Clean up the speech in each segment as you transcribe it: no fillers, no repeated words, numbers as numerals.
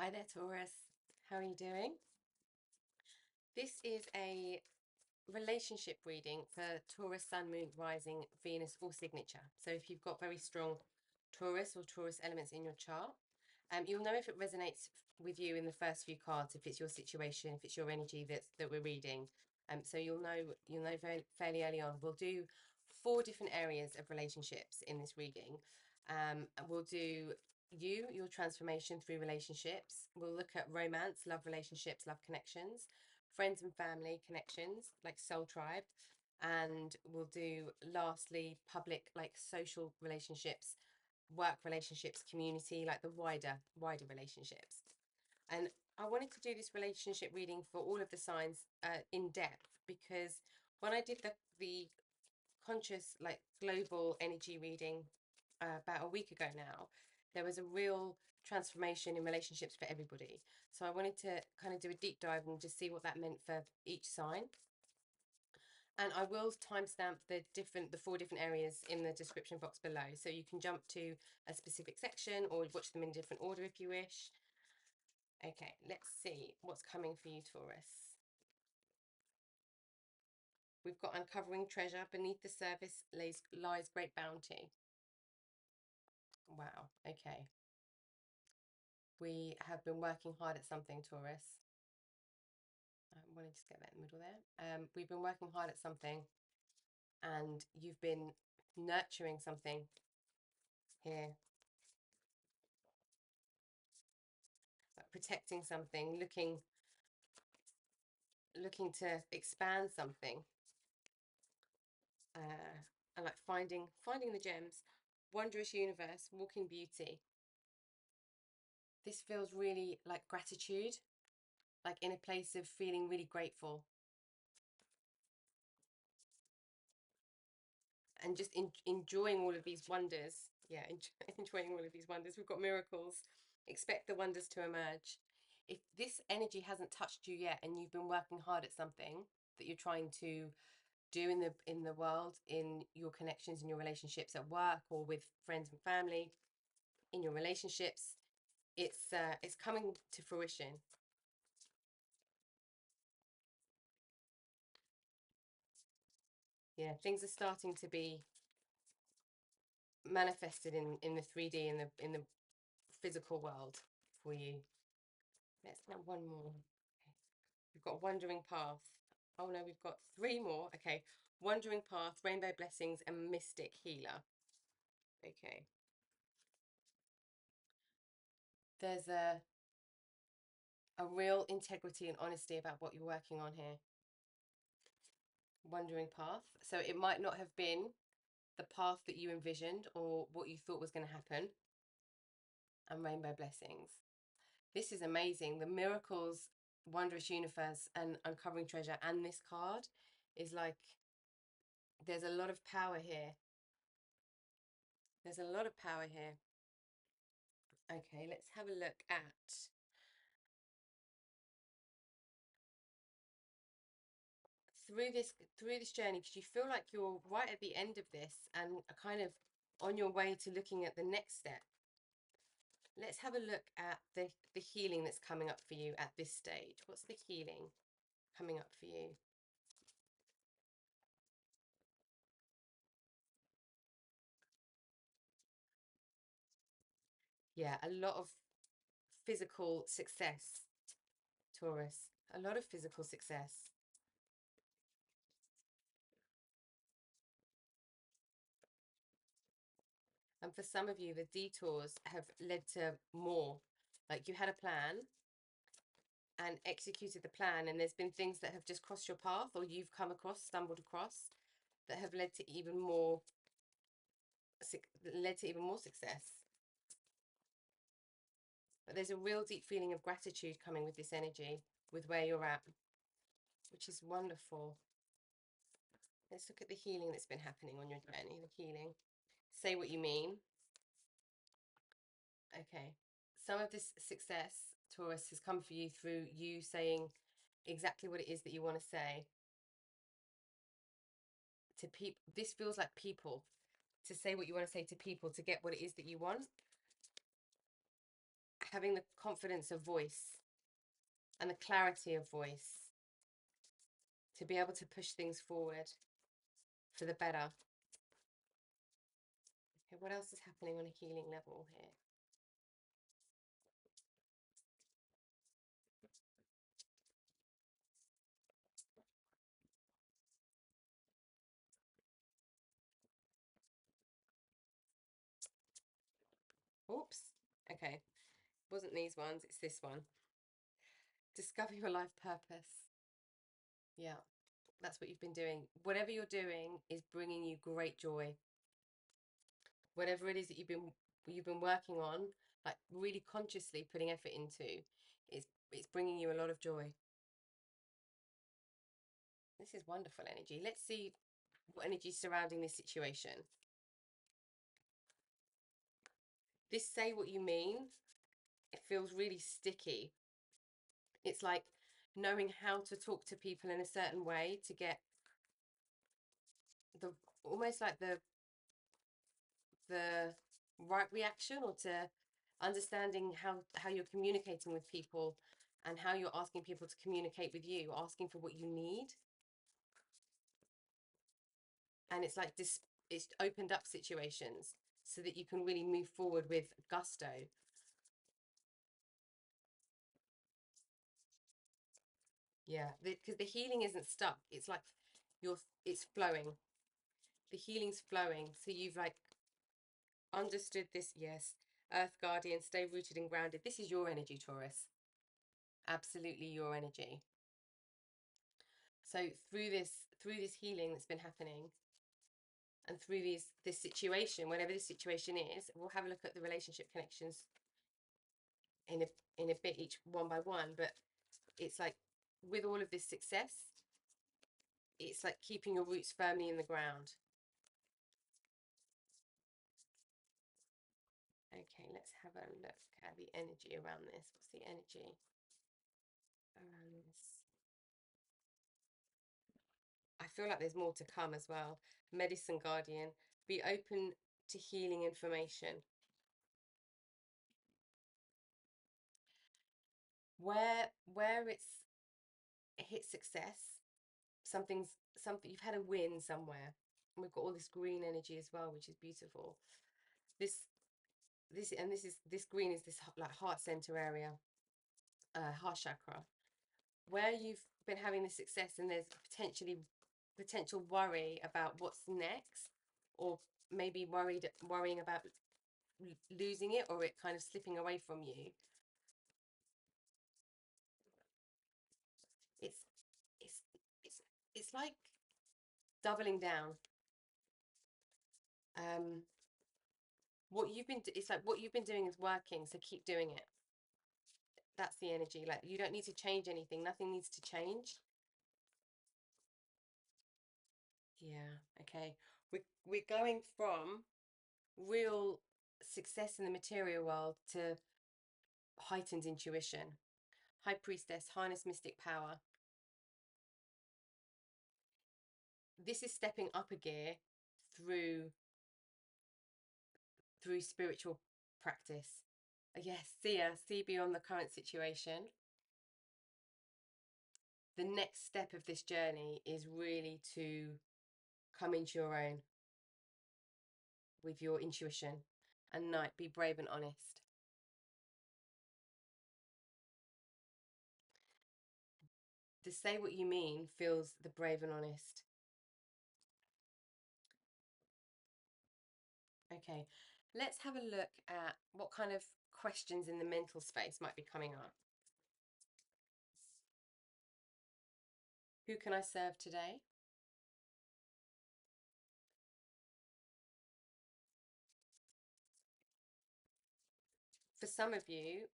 Hi there, Taurus. How are you doing? This is a relationship reading for Taurus Sun, Moon, Rising, Venus, or signature. So if you've got very strong Taurus or Taurus elements in your chart, you'll know if it resonates with you in the first few cards, if it's your situation, if it's your energy that we're reading. So you'll know very fairly early on. We'll do 4 different areas of relationships in this reading. We'll do your transformation through relationships. We'll look at romance, love relationships, love connections, friends and family connections, like soul tribe. And we'll do lastly public, like social relationships, work relationships, community, like the wider relationships. And I wanted to do this relationship reading for all of the signs in depth, because when I did the conscious, like global energy reading about a week ago now, there was a real transformation in relationships for everybody. So I wanted to kind of do a deep dive and just see what that meant for each sign. And I will timestamp the 4 different areas in the description box below, so you can jump to a specific section or watch them in different order if you wish. Okay, let's see what's coming for you, Taurus. We've got uncovering treasure. Beneath the surface lies great bounty. Wow, okay. We have been working hard at something, Taurus. I want to just get that in the middle there. We've been working hard at something, and you've been nurturing something here, like protecting something, looking to expand something, and like finding the gems. Wondrous universe, walking beauty. This feels really like gratitude, like in a place of feeling really grateful and just enjoying all of these wonders. Yeah, enjoying all of these wonders. We've got miracles. Expect the wonders to emerge. If this energy hasn't touched you yet and you've been working hard at something that you're trying to do in the world, in your connections, in your relationships at work or with friends and family, in your relationships, it's coming to fruition. Yeah, things are starting to be manifested in the 3D, in the physical world for you. Let's have one more. Okay. We've got wandering path. Oh no, we've got 3 more. Okay, wandering path, rainbow blessings, and mystic healer. Okay, there's a real integrity and honesty about what you're working on here. Wandering path. So it might not have been the path that you envisioned or what you thought was going to happen. And rainbow blessings. This is amazing. The miracles, wondrous universe, and uncovering treasure, and this card is like, there's a lot of power here. There's a lot of power here. Okay, let's have a look at through this journey, because you feel like you're right at the end of this and are kind of on your way to looking at the next step. Let's have a look at the healing that's coming up for you at this stage. What's the healing coming up for you? Yeah, a lot of physical success, Taurus. A lot of physical success. And for some of you, the detours have led to more. Like you had a plan and executed the plan, and there's been things that have just crossed your path or you've come across, stumbled across, that have led to even more success. But there's a real deep feeling of gratitude coming with this energy, with where you're at, which is wonderful. Let's look at the healing that's been happening on your journey. The healing. Say what you mean. Okay. Some of this success, Taurus, has come for you through you saying exactly what it is that you want to say to people. This feels like people, to say what you want to say to people, to get what it is that you want, having the confidence of voice and the clarity of voice to be able to push things forward for the better. Okay, what else is happening on a healing level here? Oops. Okay. Wasn't these ones, it's this one. Discover your life purpose. Yeah, that's what you've been doing. Whatever you're doing is bringing you great joy. Whatever it is that you've been working on, like really consciously putting effort into, it's bringing you a lot of joy. This is wonderful energy. Let's see what energy is surrounding this situation. This say what you mean, it feels really sticky. It's like knowing how to talk to people in a certain way to get the almost like the right reaction, or to understanding how you're communicating with people and how you're asking people to communicate with you, asking for what you need. And it's like this, it's opened up situations so that you can really move forward with gusto. Yeah, because the healing isn't stuck. It's like it's flowing. The healing's flowing. So you've like understood this. Yes, Earth Guardian, stay rooted and grounded. This is your energy, Taurus. Absolutely your energy. So through this healing that's been happening, and through this situation, whatever this situation is, we'll have a look at the relationship connections in a bit, each one by one. But it's like with all of this success, it's like keeping your roots firmly in the ground. Okay, let's have a look at the energy around this. What's the energy around this? I feel like there's more to come as well. Medicine Guardian, be open to healing information. Where it's hit success, something you've had a win somewhere. And we've got all this green energy as well, which is beautiful. This green is this like heart center area, heart chakra, where you've been having the success, and there's potential worry about what's next, or maybe worrying about losing it, or it kind of slipping away from you. It's it's it's like doubling down. It's like what you've been doing is working, so keep doing it. That's the energy. Like, you don't need to change anything. Nothing needs to change. Yeah, okay. We're going from real success in the material world to heightened intuition. High Priestess, harness mystic power. This is stepping up a gear through spiritual practice. Yes, see beyond the current situation. The next step of this journey is really to come into your own with your intuition, and be brave and honest. To say what you mean feels the brave and honest. Okay, let's have a look at what kind of questions in the mental space might be coming up. Who can I serve today? For some of you,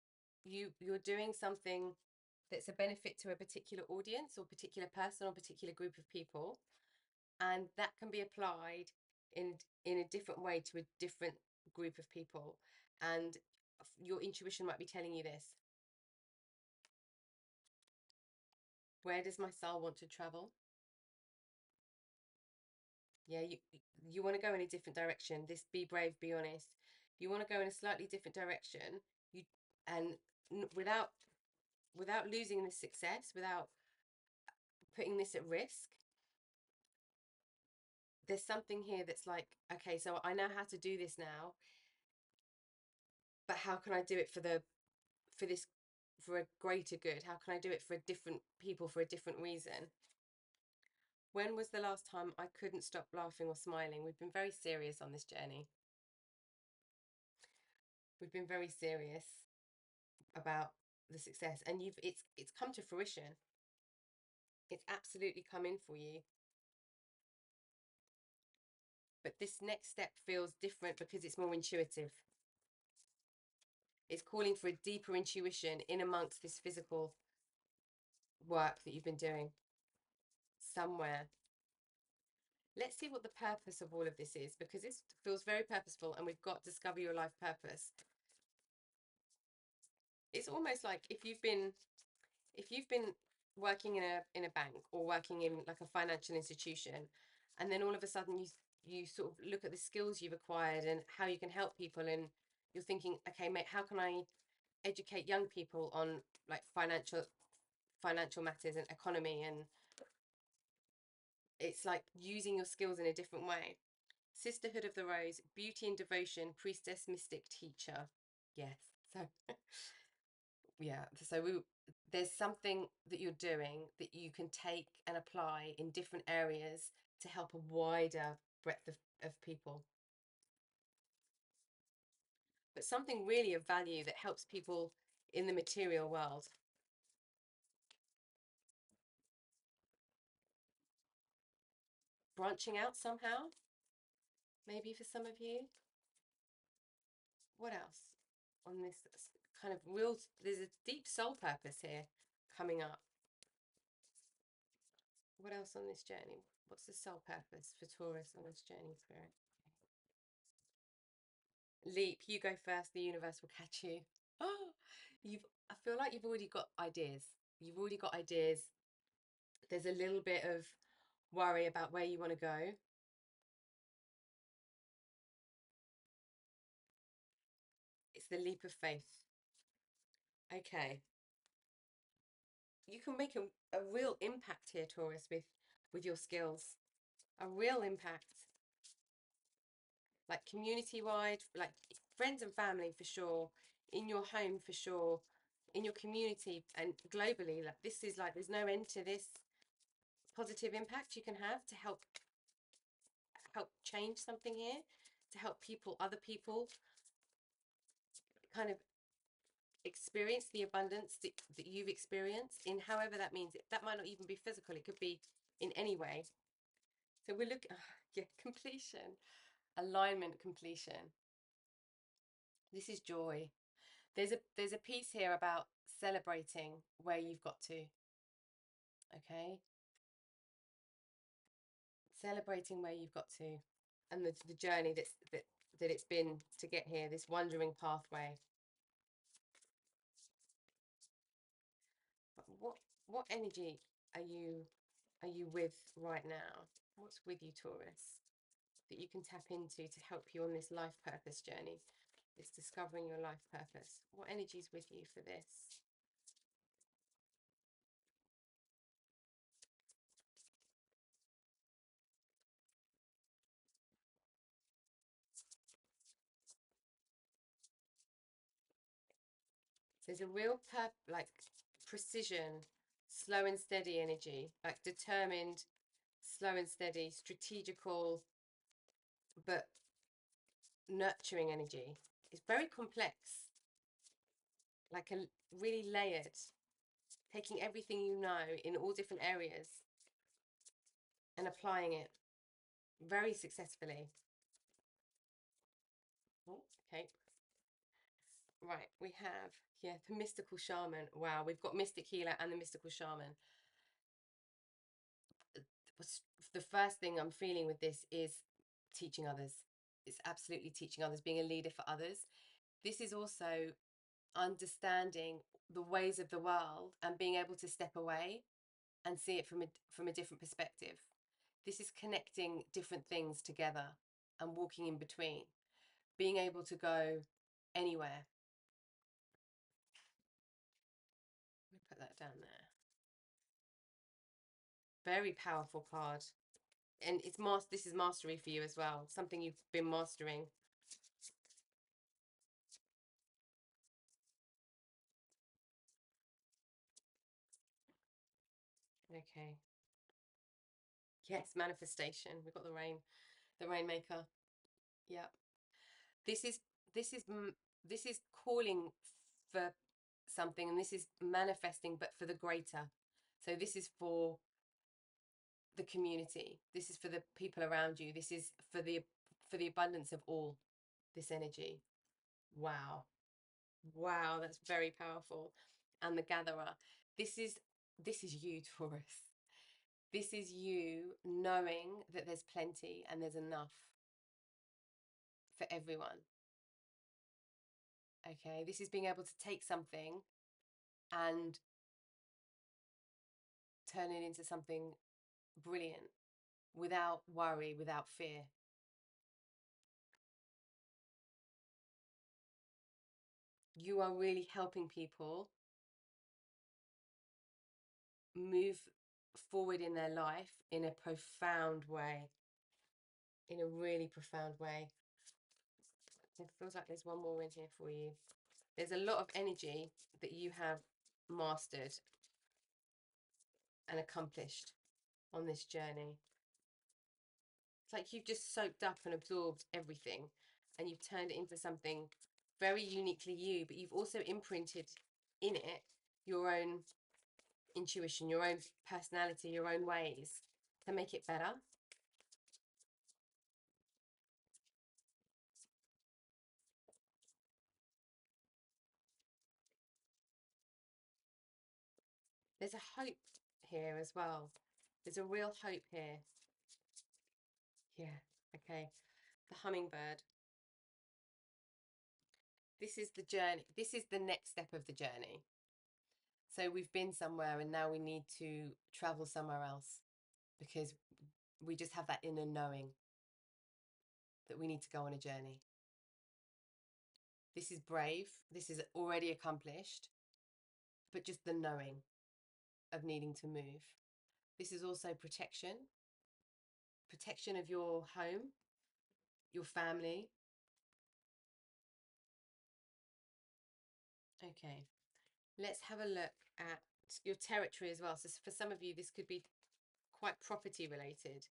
you're doing something that's a benefit to a particular audience, or particular person, or particular group of people, and that can be applied in a different way to a different group of people, and your intuition might be telling you this. Where does my soul want to travel? Yeah, you want to go in a different direction. This be brave, be honest. You want to go in a slightly different direction. And without losing this success, without putting this at risk, there's something here that's like, okay, so I know how to do this now, but how can I do it for this for a greater good? How can I do it for different people for a different reason? When was the last time I couldn't stop laughing or smiling? We've been very serious on this journey. We've been very serious about the success, and it's come to fruition. It's absolutely come in for you. But this next step feels different because it's more intuitive. It's calling for a deeper intuition in amongst this physical work that you've been doing somewhere. Let's see what the purpose of all of this is, because this feels very purposeful, and we've got discover your life purpose. It's almost like if you've been working in a bank or working in like a financial institution, and then all of a sudden you sort of look at the skills you've acquired and how you can help people, and you're thinking, okay, mate, how can I educate young people on like financial matters and economy, and it's like using your skills in a different way. Sisterhood of the Rose, beauty and devotion, priestess, mystic, teacher. Yes. So yeah, so there's something that you're doing that you can take and apply in different areas to help a wider breadth of people. But something really of value that helps people in the material world. Branching out somehow, maybe for some of you. What else on this kind of real, there's a deep soul purpose here coming up. What else on this journey? What's the soul purpose for Taurus on this journey, Spirit? Leap, you go first, the universe will catch you. Oh, I feel like you've already got ideas. You've already got ideas. There's a little bit of worry about where you want to go. It's the leap of faith. Okay. You can make a real impact here, Taurus, with your skills. A real impact. Like community wide, like friends and family for sure, in your home for sure, in your community and globally. Like this is like there's no end to this positive impact you can have to help change something here, to help people, other people, kind of experience the abundance that you've experienced in however that means. That might not even be physical, it could be in any way. So we're looking, yeah, completion, alignment, completion. This is joy. There's a piece here about celebrating where you've got to. Okay, celebrating where you've got to, and the journey that it's been to get here. This wandering pathway. But what energy are you with right now? What's with you, Taurus, that you can tap into to help you on this life purpose journey? It's discovering your life purpose. What energy is with you for this? There's a real like precision, slow and steady energy, like determined, slow and steady, strategical, but nurturing energy. It's very complex, like a really layered, taking everything you know in all different areas and applying it very successfully. Oh, okay. Right, we have, yeah, the mystical shaman. Wow, we've got mystic healer and the mystical shaman. The first thing I'm feeling with this is teaching others. It's absolutely teaching others, being a leader for others. This is also understanding the ways of the world and being able to step away and see it from a different perspective. This is connecting different things together and walking in between, being able to go anywhere. that down there. Very powerful card. And it's this is mastery for you as well. Something you've been mastering. Okay. Yes, manifestation. We've got the rainmaker. Yeah. This is this is this is calling for something, and this is manifesting, but for the greater. So this is for the community. This is for the people around you. This is for the abundance of all. This energy. Wow. Wow, that's very powerful. And the gatherer. This is you, Taurus. This is you knowing that there's plenty and there's enough for everyone. Okay, this is being able to take something and turn it into something brilliant without worry, without fear. You are really helping people move forward in their life in a profound way, in a really profound way. It feels like there's one more in here for you. There's a lot of energy that you have mastered and accomplished on this journey. It's like you've just soaked up and absorbed everything, and you've turned it into something very uniquely you, but you've also imprinted in it your own intuition, your own personality, your own ways to make it better. There's a hope here as well. There's a real hope here. Yeah, okay. The hummingbird. This is the journey. This is the next step of the journey. So we've been somewhere and now we need to travel somewhere else because we just have that inner knowing that we need to go on a journey. This is brave. This is already accomplished, but just the knowing of needing to move. This is also protection of your home, your family. Okay, let's have a look at your territory as well. So for some of you, this could be quite property related,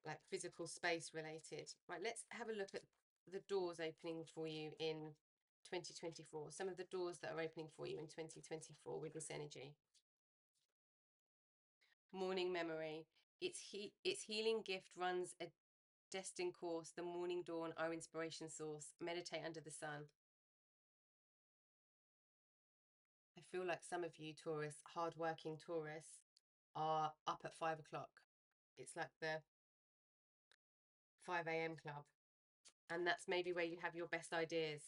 like physical space related. Right, let's have a look at the doors opening for you in 2024. Some of the doors that are opening for you in 2024 with this energy. Morning memory. Its healing gift runs a destined course. The morning dawn, our inspiration source. Meditate under the sun. I feel like some of you Taurus, hardworking Taurus, are up at 5 o'clock. It's like the 5 a.m. club. And that's maybe where you have your best ideas.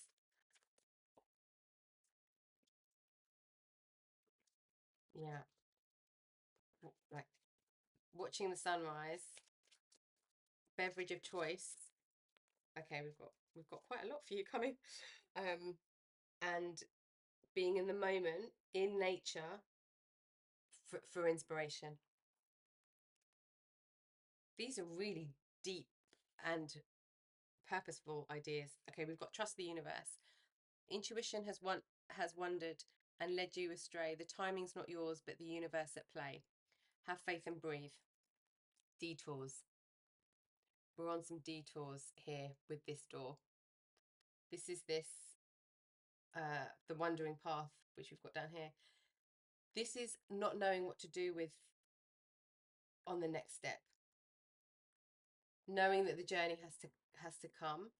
Yeah. Like watching the sunrise, beverage of choice. Okay, we've got quite a lot for you coming. And being in the moment, in nature, for inspiration. These are really deep and purposeful ideas. Okay, we've got trust the universe. Intuition has wandered and led you astray. The timing's not yours, but the universe at play. Have faith and breathe. Detours. We're on some detours here with this door. This is the wandering path, which we've got down here. This is not knowing what to do with on the next step. Knowing that the journey has to come.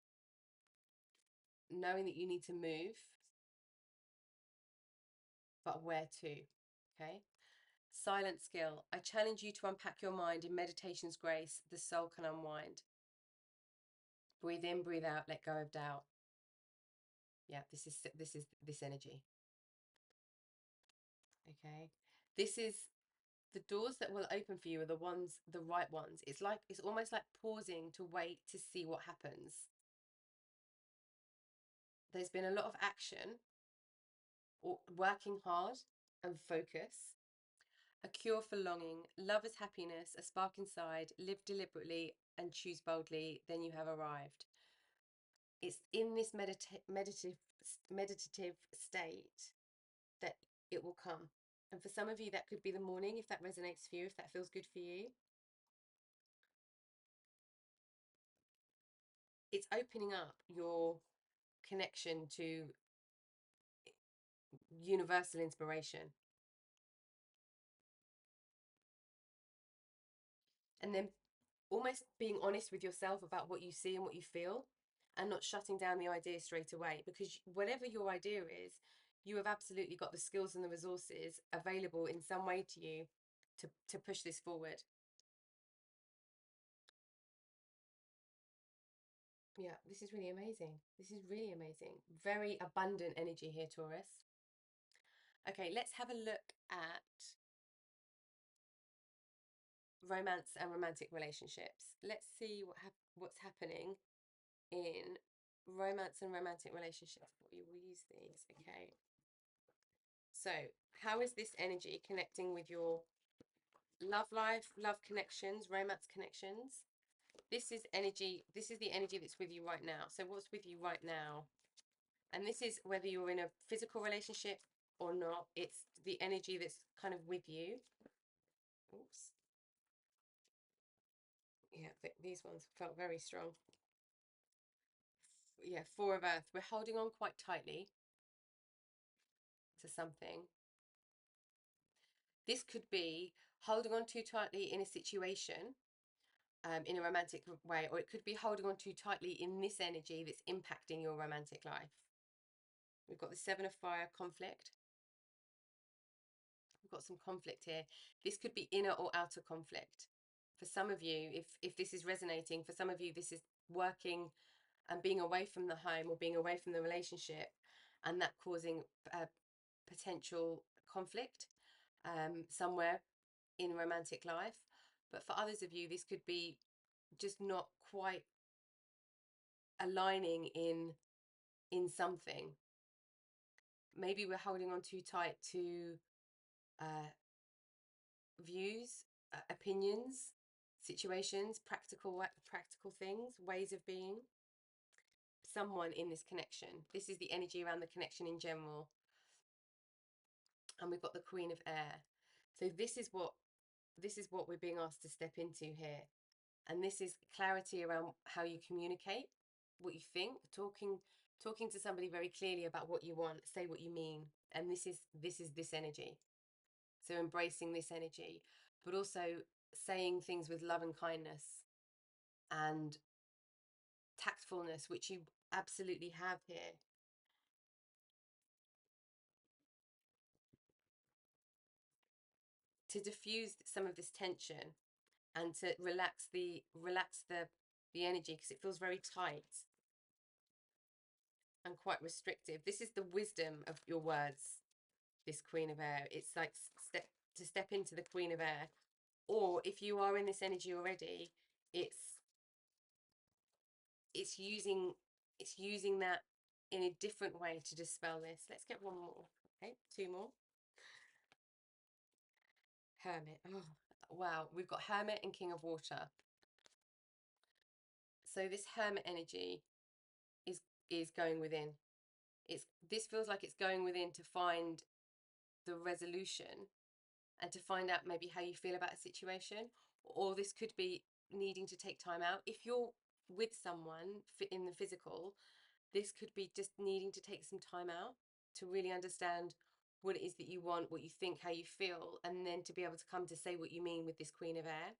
Knowing that you need to move, but where to? Okay. Silent skill. I challenge you to unpack your mind in meditation's grace. The soul can unwind. Breathe in, breathe out, let go of doubt. Yeah, this is this energy. Okay. This is the doors that will open for you are the right ones. It's almost like pausing to wait to see what happens. There's been a lot of action or working hard and focus. A cure for longing. Love as happiness, a spark inside. Live deliberately and choose boldly. Then you have arrived. It's in this meditative state that it will come. And for some of you, that could be the morning, if that resonates for you, if that feels good for you. It's opening up your connection to universal inspiration. And then almost being honest with yourself about what you see and what you feel, and not shutting down the idea straight away, because whatever your idea is, you have absolutely got the skills and the resources available in some way to you to push this forward. Yeah, this is really amazing. This is really amazing. Very abundant energy here, Taurus. Okay, let's have a look at romance and romantic relationships. Let's see what's happening in romance and romantic relationships. We will use these. Okay. So, how is this energy connecting with your love life, love connections, romance connections? This is energy. This is the energy that's with you right now. So, what's with you right now? And this is whether you're in a physical relationship or not. It's the energy that's kind of with you. Oops. Yeah, these ones felt very strong. Yeah, Four of Earth. We're holding on quite tightly to something. This could be holding on too tightly in a situation, in a romantic way, or it could be holding on too tightly in this energy that's impacting your romantic life. We've got the Seven of Fire, conflict. We've got some conflict here. This could be inner or outer conflict. For some of you, if this is resonating, for some of you, this is working and being away from the home or being away from the relationship, and that causing potential conflict somewhere in romantic life. But for others of you, this could be just not quite aligning in something. Maybe we're holding on too tight to views, opinions, situations, practical things, ways of being. Someone in this connection. This is the energy around the connection in general. And we've got the Queen of Air. So this is what we're being asked to step into here. And this is clarity around how you communicate, what you think, talking to somebody very clearly about what you want, say what you mean. And this is this energy. So embracing this energy, but also saying things with love and kindness and tactfulness, which you absolutely have here. To diffuse some of this tension and to relax the energy, because it feels very tight and quite restrictive. This is the wisdom of your words, this Queen of Air. It's like step into the Queen of Air. Or if you are in this energy already, it's using that in a different way to dispel this. Let's get one more. Okay, two more. Hermit. Oh, wow. We've got Hermit and King of Water. So this Hermit energy is going within. This feels like it's going within to find the resolution and to find out maybe how you feel about a situation. Or this could be needing to take time out. If you're with someone in the physical, this could be just needing to take some time out to really understand what it is that you want, what you think, how you feel, and then to be able to come to say what you mean with this Queen of Air.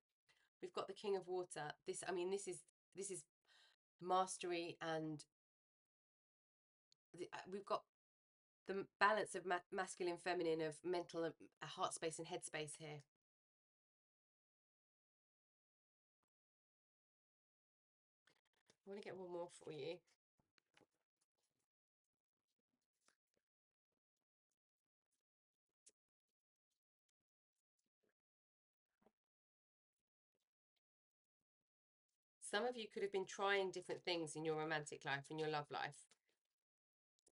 We've got the King of Water. This is mastery, and we've got the balance of masculine, feminine, of mental, heart space and head space here. I want to get one more for you. Some of you could have been trying different things in your romantic life, in your love life.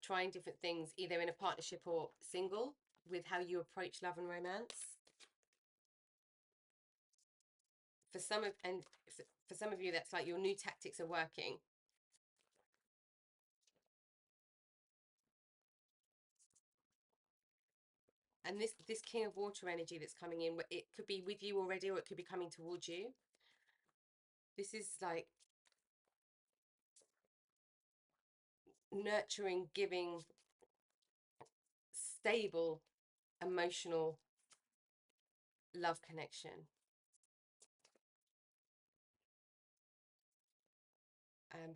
Trying different things, either in a partnership or single. with how you approach love and romance. For some of you, that's like your new tactics are working. And this King of Water energy that's coming in, it could be with you already, or it could be coming towards you. This is like nurturing, giving, stable, emotional love connection.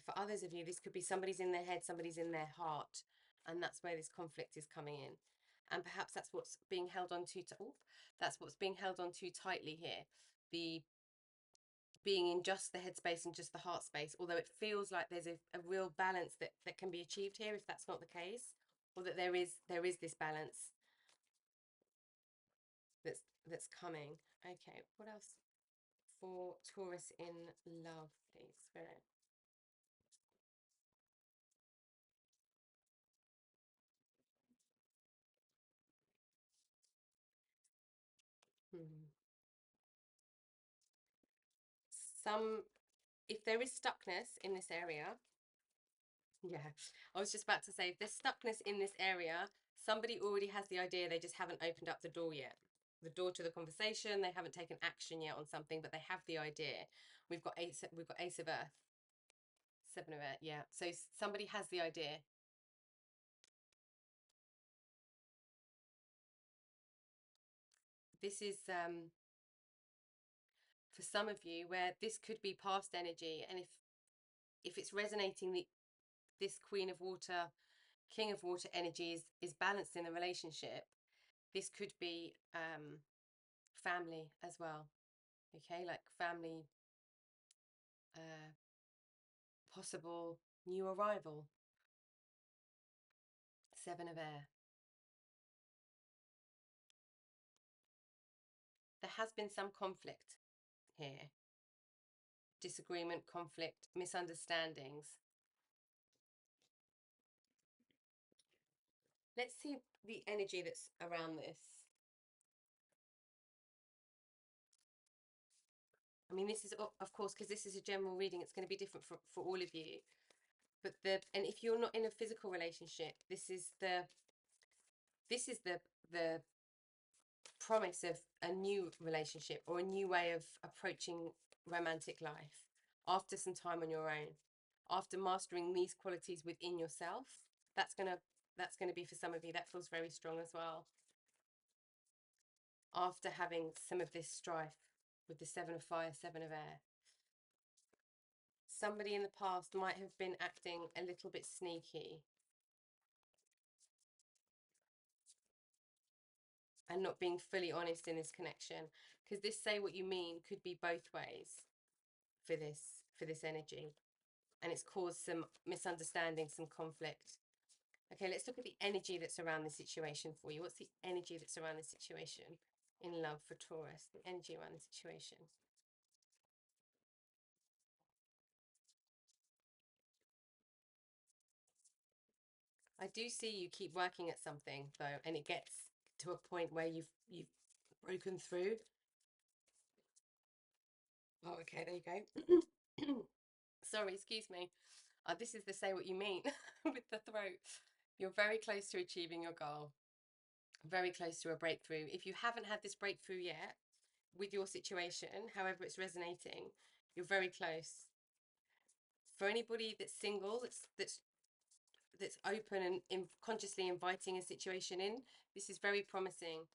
For others of you, this could be somebody's in their head, somebody's in their heart, and that's where this conflict is coming in. And perhaps that's what's being held on to. That's what's being held on too tightly here. The being in just the headspace and just the heart space, although it feels like there's a real balance that can be achieved here, if that's not the case, or that there is this balance that's coming. Okay, what else for Taurus in love, please, Spirit? Some, if there is stuckness in this area, yeah, I was just about to say, if there's stuckness in this area, somebody already has the idea, they just haven't opened up the door yet. The door to the conversation, they haven't taken action yet on something, but they have the idea. We've got Ace of Earth, Seven of Earth, yeah. So somebody has the idea. This is for some of you where this could be past energy, and if it's resonating, this Queen of Water, King of Water energy is balanced in the relationship. This could be family as well. Okay, like family, possible new arrival. Seven of Air. There has been some conflict here. Disagreement, conflict, misunderstandings. Let's see the energy that's around this. I mean, this is, of course, because this is a general reading, it's going to be different for all of you. But and if you're not in a physical relationship, this is the promise of a new relationship or a new way of approaching romantic life after some time on your own, after mastering these qualities within yourself. That's gonna be for some of you. That feels very strong as well. After having some of this strife with the Seven of Fire, Seven of Air. Somebody in the past might have been acting a little bit sneaky and not being fully honest in this connection, because this say what you mean could be both ways for this energy, and it's caused some misunderstanding, some conflict. Okay, let's look at the energy that's around the situation for you. What's the energy that's around the situation in love for Taurus? The energy around the situation. I do see you keep working at something though, and it gets to a point where you've broken through. Oh, okay, there you go. Sorry, excuse me. This is the say what you mean with the throat. You're very close to achieving your goal, very close to a breakthrough. If you haven't had this breakthrough yet with your situation, however it's resonating, you're very close. For anybody that's single, that's open and consciously inviting a situation in, this is very promising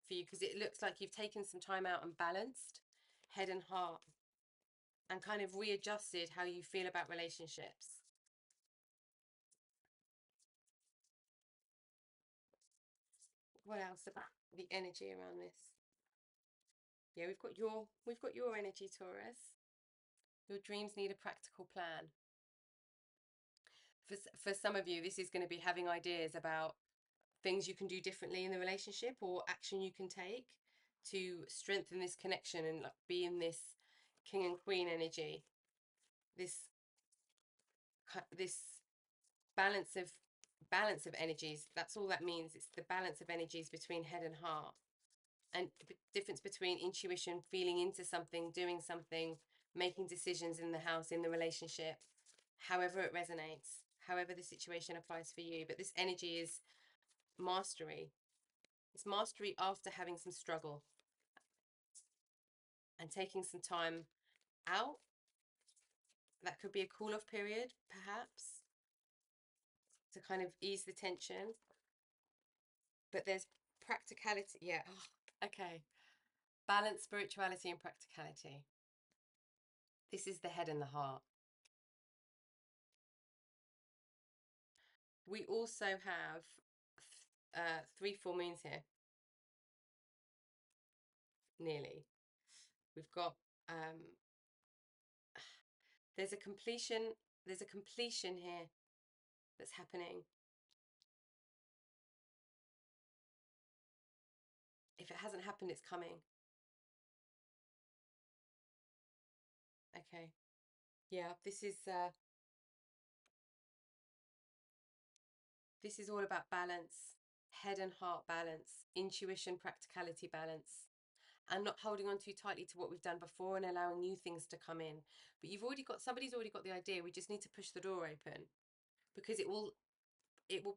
for you, because it looks like you've taken some time out and balanced head and heart and kind of readjusted how you feel about relationships. What else about the energy around this? Yeah, we've got your energy, Taurus. Your dreams need a practical plan. For some of you, this is going to be having ideas about things you can do differently in the relationship, or action you can take to strengthen this connection and like be in this king and queen energy. This balance of energies. That's all that means. It's the balance of energies between head and heart, and the difference between intuition, feeling into something, doing something, making decisions in the house, in the relationship, however it resonates, however the situation applies for you. But this energy is mastery. It's mastery after having some struggle and taking some time out. That could be a cool off period, perhaps, to kind of ease the tension. But there's practicality. Yeah. Oh, okay. Balance, spirituality, and practicality. This is the head and the heart. We also have 3 full moons here, nearly. We've got there's a completion here that's happening. If it hasn't happened, it's coming. Okay. Yeah, this is all about balance, head and heart balance, intuition, practicality balance, and not holding on too tightly to what we've done before and allowing new things to come in. But somebody's already got the idea. We just need to push the door open, because it will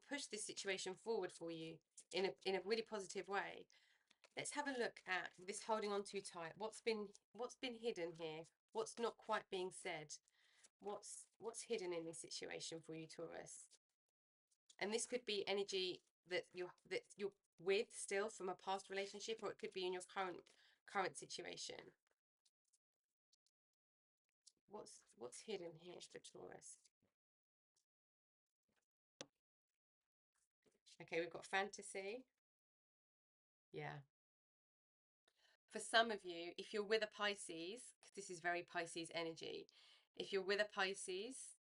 push this situation forward for you in a really positive way. Let's have a look at this holding on too tight. What's been hidden here? What's not quite being said? What's hidden in this situation for you, Taurus? And this could be energy that you're with still from a past relationship, or it could be in your current situation. What's hidden here for Taurus? Okay, we've got fantasy. Yeah. For some of you, if you're with a Pisces, because this is very Pisces energy, if you're with a Pisces,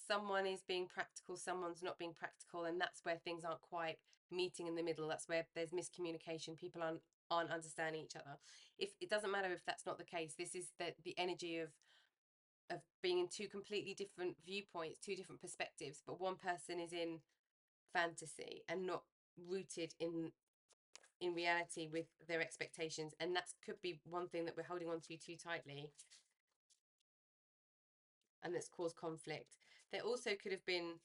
someone is being practical, someone's not being practical, and that's where things aren't quite meeting in the middle. That's where there's miscommunication. People aren't understanding each other. If it doesn't matter if that's not the case, this is the energy of being in 2 completely different viewpoints, 2 different perspectives, but one person is in fantasy and not rooted in reality with their expectations. And that could be one thing that we're holding on to too tightly, and that's caused conflict. There also could have been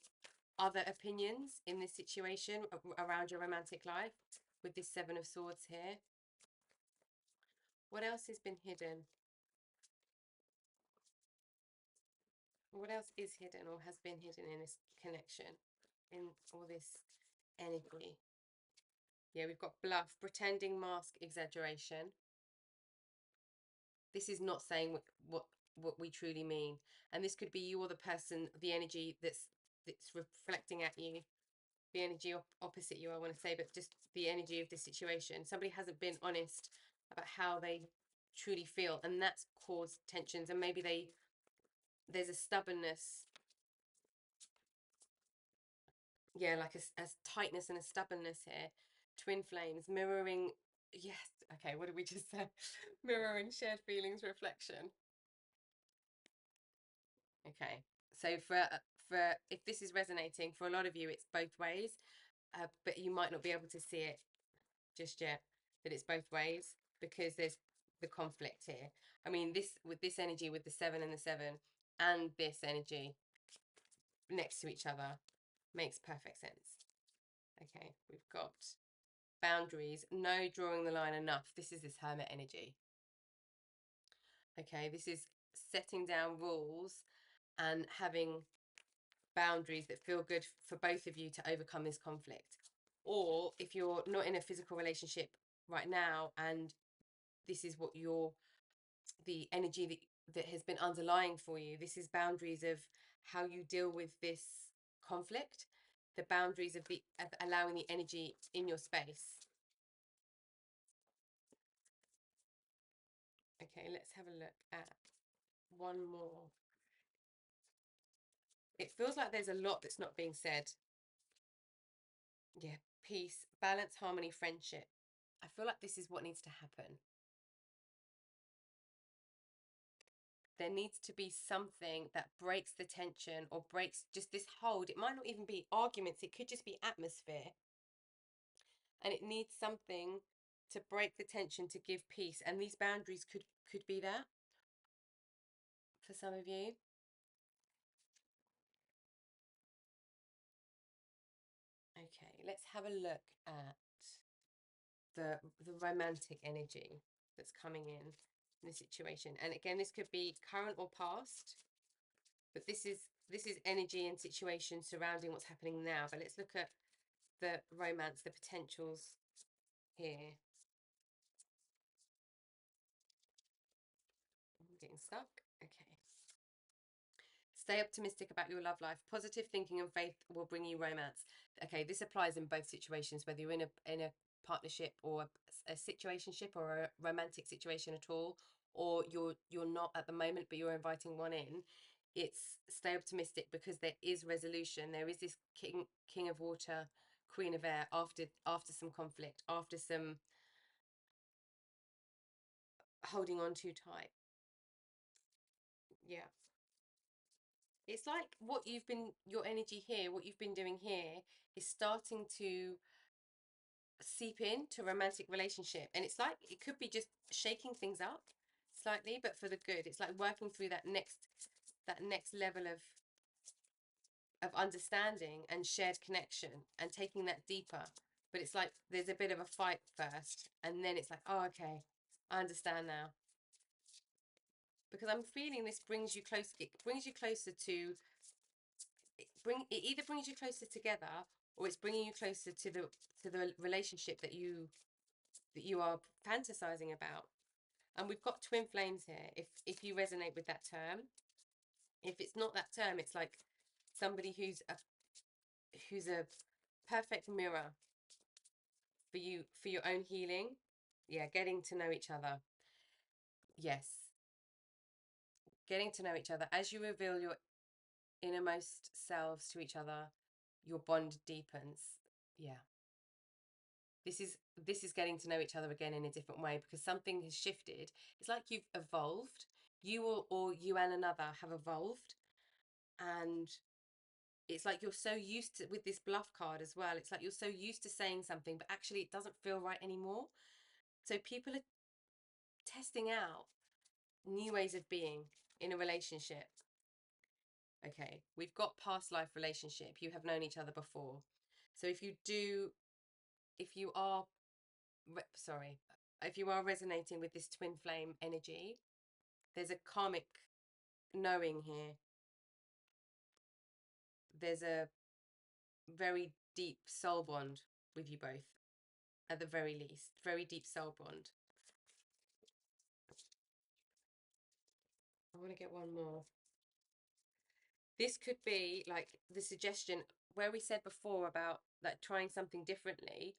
other opinions in this situation around your romantic life with this 7 of Swords here. What else has been hidden? What else is hidden or has been hidden in this connection, in all this energy? Yeah, we've got bluff, pretending, mask, exaggeration. This is not saying what we truly mean. And this could be you or the person, the energy that's reflecting at you, the energy opposite you, I want to say, but just the energy of this situation. Somebody hasn't been honest about how they truly feel, and that's caused tensions. And maybe there's a stubbornness. Yeah, like a tightness and a stubbornness here. Twin flames, mirroring. Yes. Okay, what did we just say? Mirroring shared feelings, reflection. Okay. So for if this is resonating for a lot of you, it's both ways, but you might not be able to see it just yet, that it's both ways, because there's the conflict here. I mean, this with this energy, with the 7 and the 7, and this energy next to each other, makes perfect sense. Okay, we've got boundaries, no drawing the line enough. This is this hermit energy. Okay, this is setting down rules and having boundaries that feel good for both of you to overcome this conflict. Or if you're not in a physical relationship right now, and this is what the energy that has been underlying for you, this is boundaries of how you deal with this conflict, the boundaries of allowing the energy in your space. Okay, let's have a look at one more. It feels like there's a lot that's not being said. Yeah, peace, balance, harmony, friendship. I feel like this is what needs to happen. there needs to be something that breaks the tension or breaks just this hold. It might not even be arguments, it could just be atmosphere. And it needs something to break the tension, to give peace. And these boundaries could be that for some of you. Okay, let's have a look at the romantic energy that's coming in the situation. And again, this could be current or past, but this is energy and situation surrounding what's happening now. But let's look at the romance, the potentials here. I'm getting stuck. Okay. Stay optimistic about your love life. Positive thinking and faith will bring you romance. Okay, this applies in both situations, whether you're in a partnership or a situationship or a romantic situation at all, or you're not at the moment, but you're inviting one in. It's stay optimistic because there is resolution. There is this king of water, queen of air after some conflict, after some holding on too tight. Yeah. It's like your energy here, what you've been doing here is starting to seep into romantic relationship. And it's like, it could be just shaking things up slightly, but for the good. It's like working through that next level of understanding and shared connection and taking that deeper. But it's like, there's a bit of a fight first. And then it's like, oh, okay, I understand now. Because I'm feeling this brings you close, it brings you closer to it either brings you closer together, or it's bringing you closer to the relationship that you are fantasizing about. And we've got twin flames here, if you resonate with that term. If it's not that term, it's like somebody who's a perfect mirror for you, for your own healing. Yeah, getting to know each other. Yes, getting to know each other as you reveal your innermost selves to each other, your bond deepens. Yeah, this is getting to know each other again in a different way, because something has shifted. It's like you've evolved. You or you and another have evolved, and it's like you're so used to, with this bluff card as well, it's like you're so used to saying something, but actually it doesn't feel right anymore. So people are testing out new ways of being in a relationship. Okay, we've got past life relationship. You have known each other before. So if you are sorry, if you are resonating with this twin flame energy, there's a karmic knowing here. There's a very deep soul bond with you both, at the very least. Very deep soul bond. I want to get one more. This could be like the suggestion where we said before about like trying something differently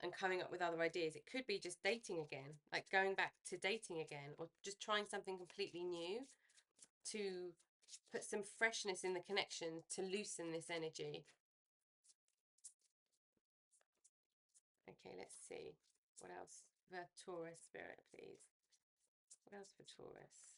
and coming up with other ideas. It could be just dating again, like going back to dating again, or just trying something completely new to put some freshness in the connection, to loosen this energy. Okay, let's see. What else? The Taurus spirit, please. What else for Taurus?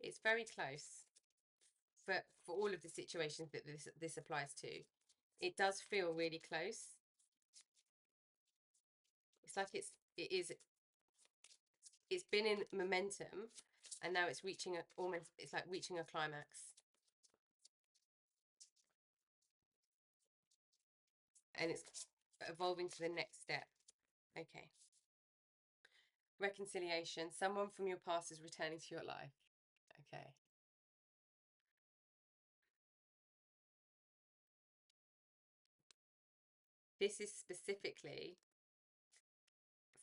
It's very close for all of the situations that this applies to. It does feel really close. It's like it's been in momentum, and now it's reaching it's like reaching a climax. And it's evolving to the next step. Okay. Reconciliation. Someone from your past is returning to your life. Okay. This is specifically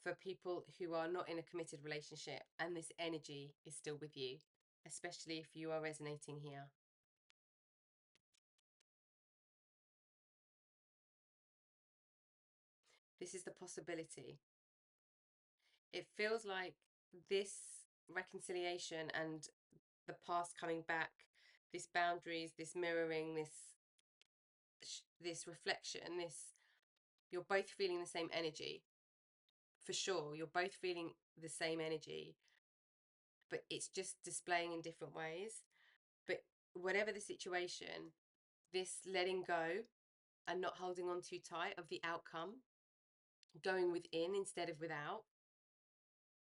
for people who are not in a committed relationship and this energy is still with you, especially if you are resonating here. This is the possibility. It feels like this reconciliation and the past coming back, this boundaries, this mirroring, this reflection, you're both feeling the same energy. For sure, you're both feeling the same energy, but it's just displaying in different ways. But whatever the situation, this letting go and not holding on too tight of the outcome, going within instead of without.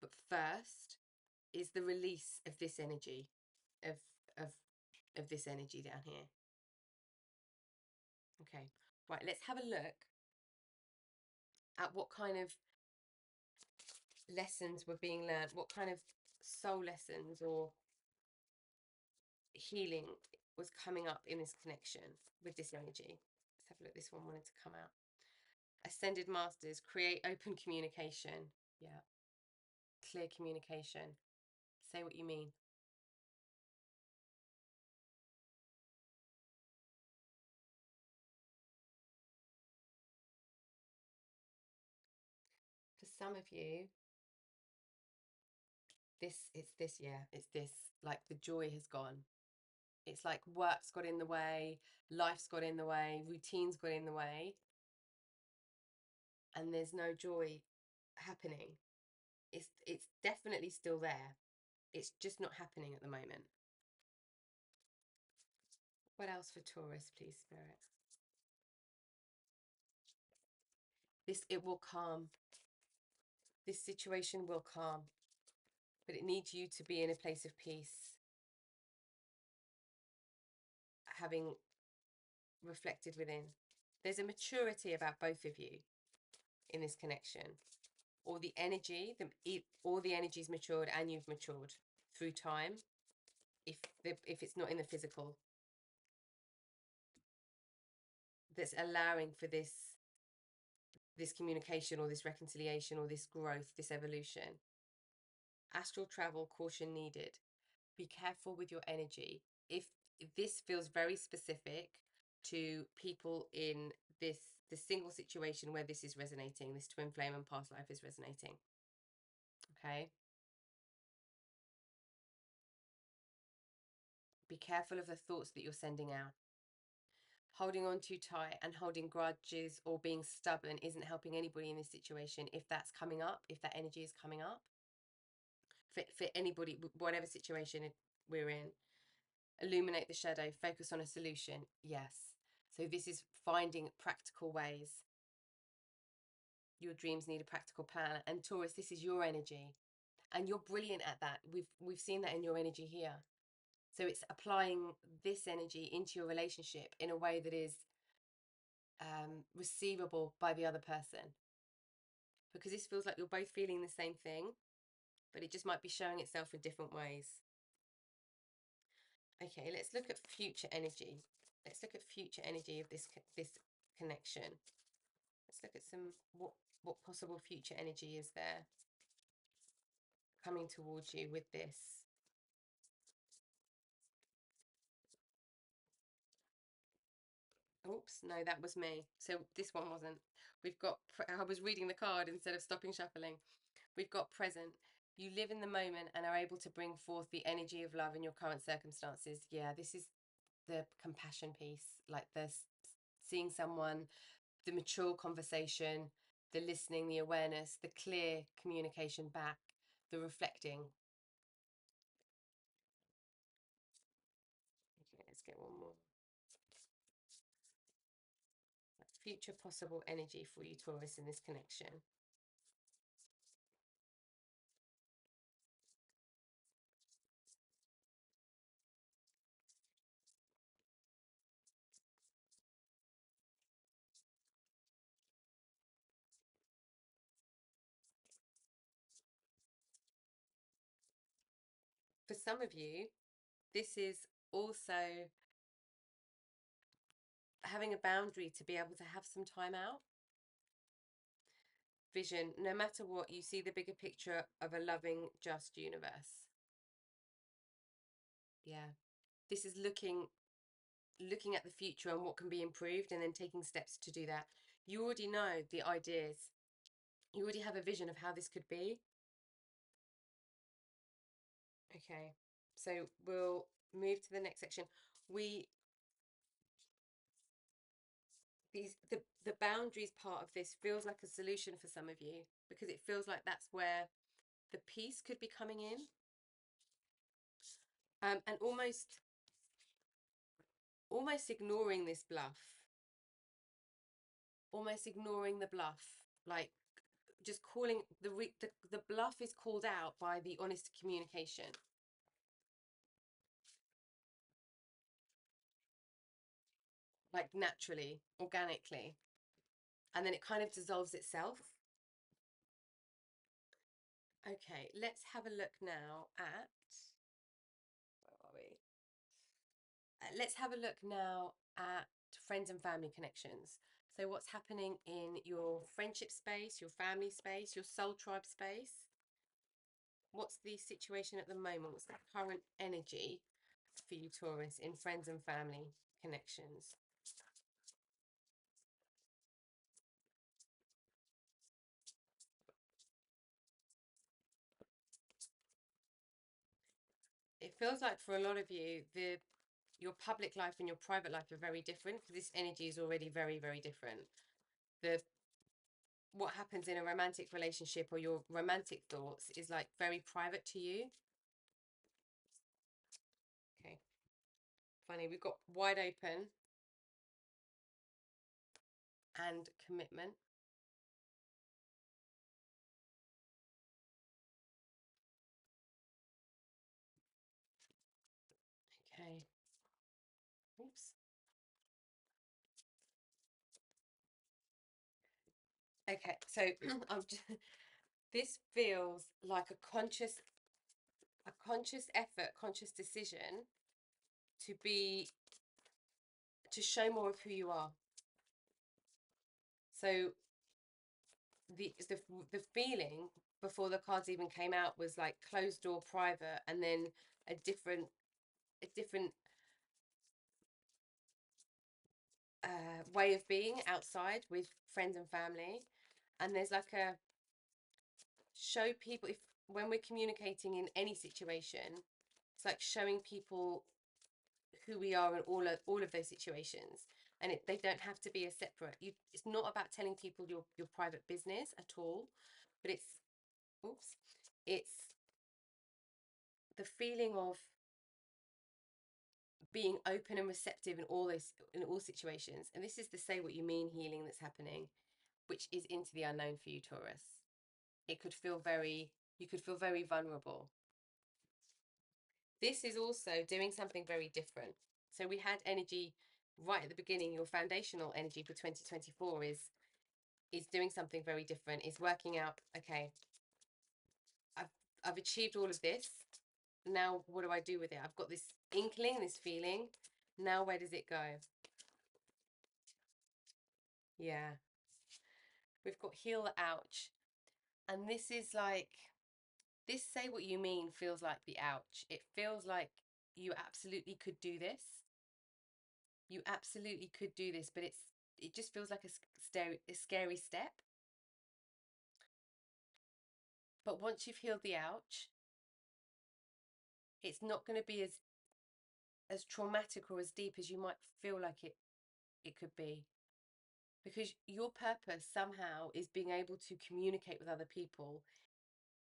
But first is the release of this energy, of of of this energy down here. Okay, right, let's have a look at what kind of lessons were being learned, what kind of soul lessons or healing was coming up in this connection with this energy. Let's have a look. This one wanted to come out. Ascended Masters, create open communication. Yeah. Clear communication. Say what you mean. For some of you, it's this, like the joy has gone. It's like work's got in the way, life's got in the way, routine's got in the way, and there's no joy happening. It's definitely still there. It's just not happening at the moment. What else for Taurus, please, Spirit? It will calm. This situation will calm, but it needs you to be in a place of peace, having reflected within. There's a maturity about both of you in this connection, or the energy, all the energy's matured and you've matured through time. If it's not in the physical, that's allowing for this communication or this reconciliation or this growth, this evolution. Astral travel, caution needed. Be careful with your energy. If this feels very specific to people in this single situation where this is resonating, this twin flame and past life is resonating. Okay. Be careful of the thoughts that you're sending out. Holding on too tight and holding grudges or being stubborn isn't helping anybody in this situation. If that's coming up, if that energy is coming up, for anybody, whatever situation we're in, illuminate the shadow, focus on a solution. Yes. So this is finding practical ways. Your dreams need a practical plan. And Taurus, this is your energy. And you're brilliant at that. We've seen that in your energy here. So it's applying this energy into your relationship in a way that is receivable by the other person. Because this feels like you're both feeling the same thing, but it just might be showing itself in different ways. Okay, let's look at future energy. Let's look at future energy of this connection. Let's look at some what possible future energy is there coming towards you with this. Oops, no, that was me. So this one wasn't. We've got, I was reading the card instead of stopping shuffling. We've got present. You live in the moment and are able to bring forth the energy of love in your current circumstances. Yeah, this is the compassion piece, like this seeing someone, the mature conversation, the listening, the awareness, the clear communication back, the reflecting. Okay, let's get one more. Future possible energy for you, Taurus, in this connection. For some of you, this is also having a boundary to be able to have some time out. Vision, no matter what, you see the bigger picture of a loving, just universe. Yeah. This is looking at the future and what can be improved and then taking steps to do that. You already know the ideas. You already have a vision of how this could be. Okay. So we'll move to the next section. the boundaries part of this feels like a solution for some of you, because it feels like that's where the peace could be coming in, and almost ignoring this bluff, almost ignoring the bluff, like just calling the bluff is called out by the honest communication, like naturally, organically, and then it kind of dissolves itself. Okay, let's have a look now at, where are we? Let's have a look now at friends and family connections. So what's happening in your friendship space, your family space, your soul tribe space? What's the situation at the moment? What's the current energy for you, Taurus, in friends and family connections? It feels like for a lot of you, your public life and your private life are very different, because this energy is already very, very different. What happens in a romantic relationship or your romantic thoughts is like very private to you. Okay. Funny, we've got wide open and commitment. Okay. Oops. Okay, so this feels like a conscious effort, conscious decision to show more of who you are. So the feeling before the cards even came out was like closed door, private, and then a different way of being outside with friends and family. And there's like a show people, if when we're communicating in any situation, it's like showing people who we are in all of those situations, and they don't have to be a separate it's not about telling people your private business at all, but oops it's the feeling of being open and receptive in all situations. And this is the say what you mean healing that's happening, which is into the unknown for you, Taurus. It could feel very You could feel very vulnerable. This is also doing something very different. So we had energy right at the beginning. Your foundational energy for 2024 is doing something very different, is working out, okay, I've I've achieved all of this. Now what do I do with it? I've got this inkling, this feeling. Now where does it go? Yeah. We've got heal the ouch. And this is like, this say what you mean feels like the ouch. It feels like you absolutely could do this. You absolutely could do this, but it just feels like a scary step. But once you've healed the ouch, it's not going to be as traumatic or as deep as you might feel like it could be. Because your purpose somehow is being able to communicate with other people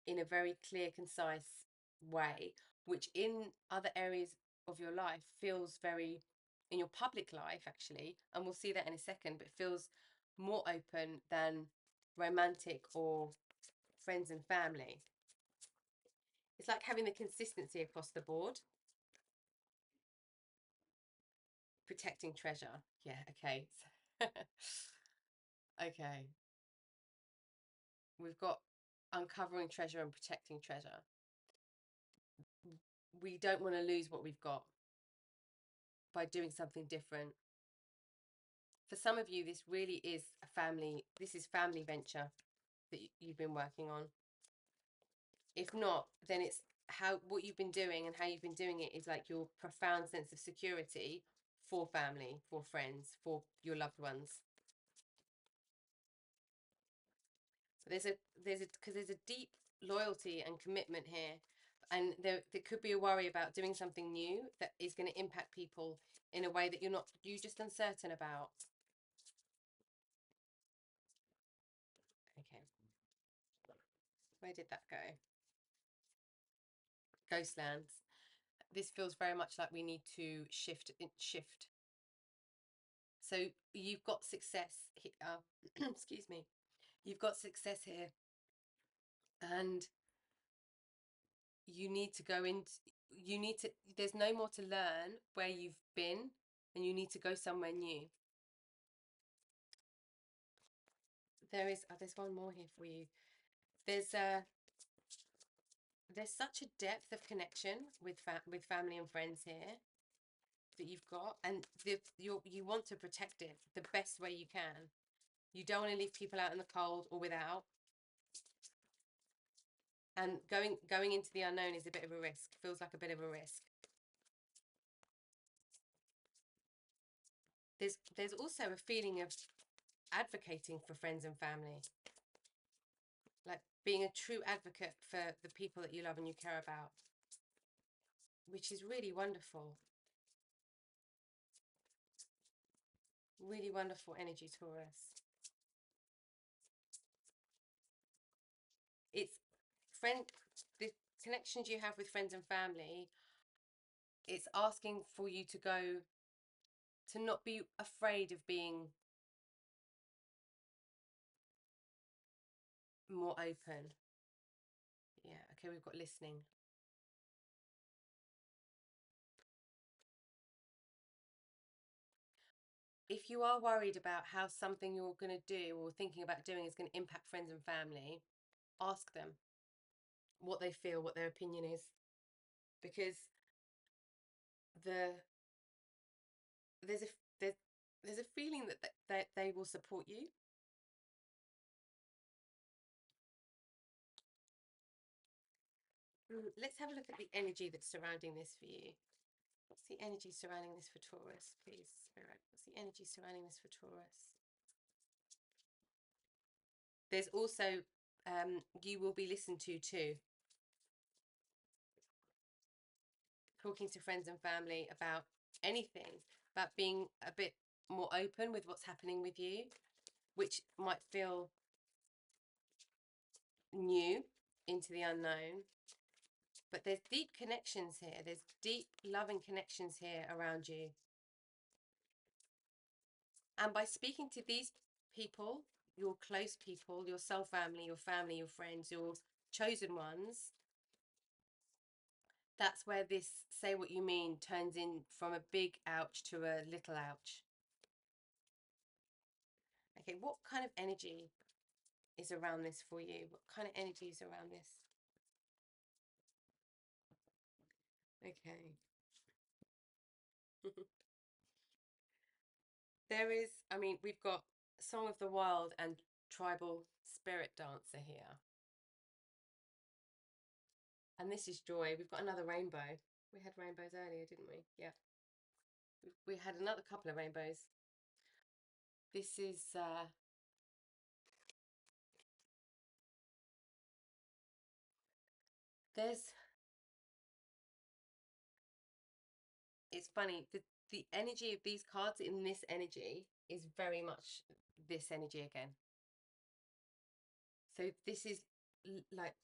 in a very clear, concise way, which in other areas of your life feels very, in your public life actually, and we'll see that in a second, but feels more open than romantic or friends and family. It's like having the consistency across the board. Protecting treasure. Yeah, okay. Okay. We've got uncovering treasure and protecting treasure. We don't want to lose what we've got by doing something different. For some of you, this really is this is family venture that you've been working on. If not, then it's what you've been doing and how you've been doing it is like your profound sense of security for family, for friends, for your loved ones. There's a deep loyalty and commitment here, and there could be a worry about doing something new that is going to impact people in a way that you're just uncertain about. Where did that go? Ghostlands. This feels very much like we need to shift. So you've got success here. Excuse me. You've got success here, and you need to go into. You need to. There's no more to learn where you've been, and you need to go somewhere new. There's one more here for you. There's such a depth of connection with family and friends here that you've got, and you want to protect it the best way you can. You don't want to leave people out in the cold or without. And going into the unknown is a bit of a risk. Feels like a bit of a risk. There's also a feeling of advocating for friends and family, like being a true advocate for the people that you love and you care about, which is really wonderful. Really wonderful energy, Taurus. It's the connections you have with friends and family, it's asking for you to go, to not be afraid of being more open. Yeah, okay, we've got listening. If you are worried about how something you're going to do or thinking about doing is going to impact friends and family, ask them what they feel, what their opinion is, because the there's a there's a feeling that they will support you. Let's have a look at the energy that's surrounding this for you. What's the energy surrounding this for Taurus, please, Spirit? What's the energy surrounding this for Taurus? There's also you will be listened to too. Talking to friends and family about anything, about being a bit more open with what's happening with you, which might feel new into the unknown. But there's deep connections here. There's deep, loving connections here around you. And by speaking to these people, your close people, your soul family, your friends, your chosen ones, that's where this say what you mean turns in from a big ouch to a little ouch. Okay, what kind of energy is around this for you? What kind of energy is around this? Okay. There is, I mean, we've got Song of the Wild and Tribal Spirit Dancer here. And this is joy. We've got another rainbow. We had rainbows earlier, didn't we? Yeah. We had another couple of rainbows. This is it's funny, the energy of these cards in this energy is very much this energy again. So this is like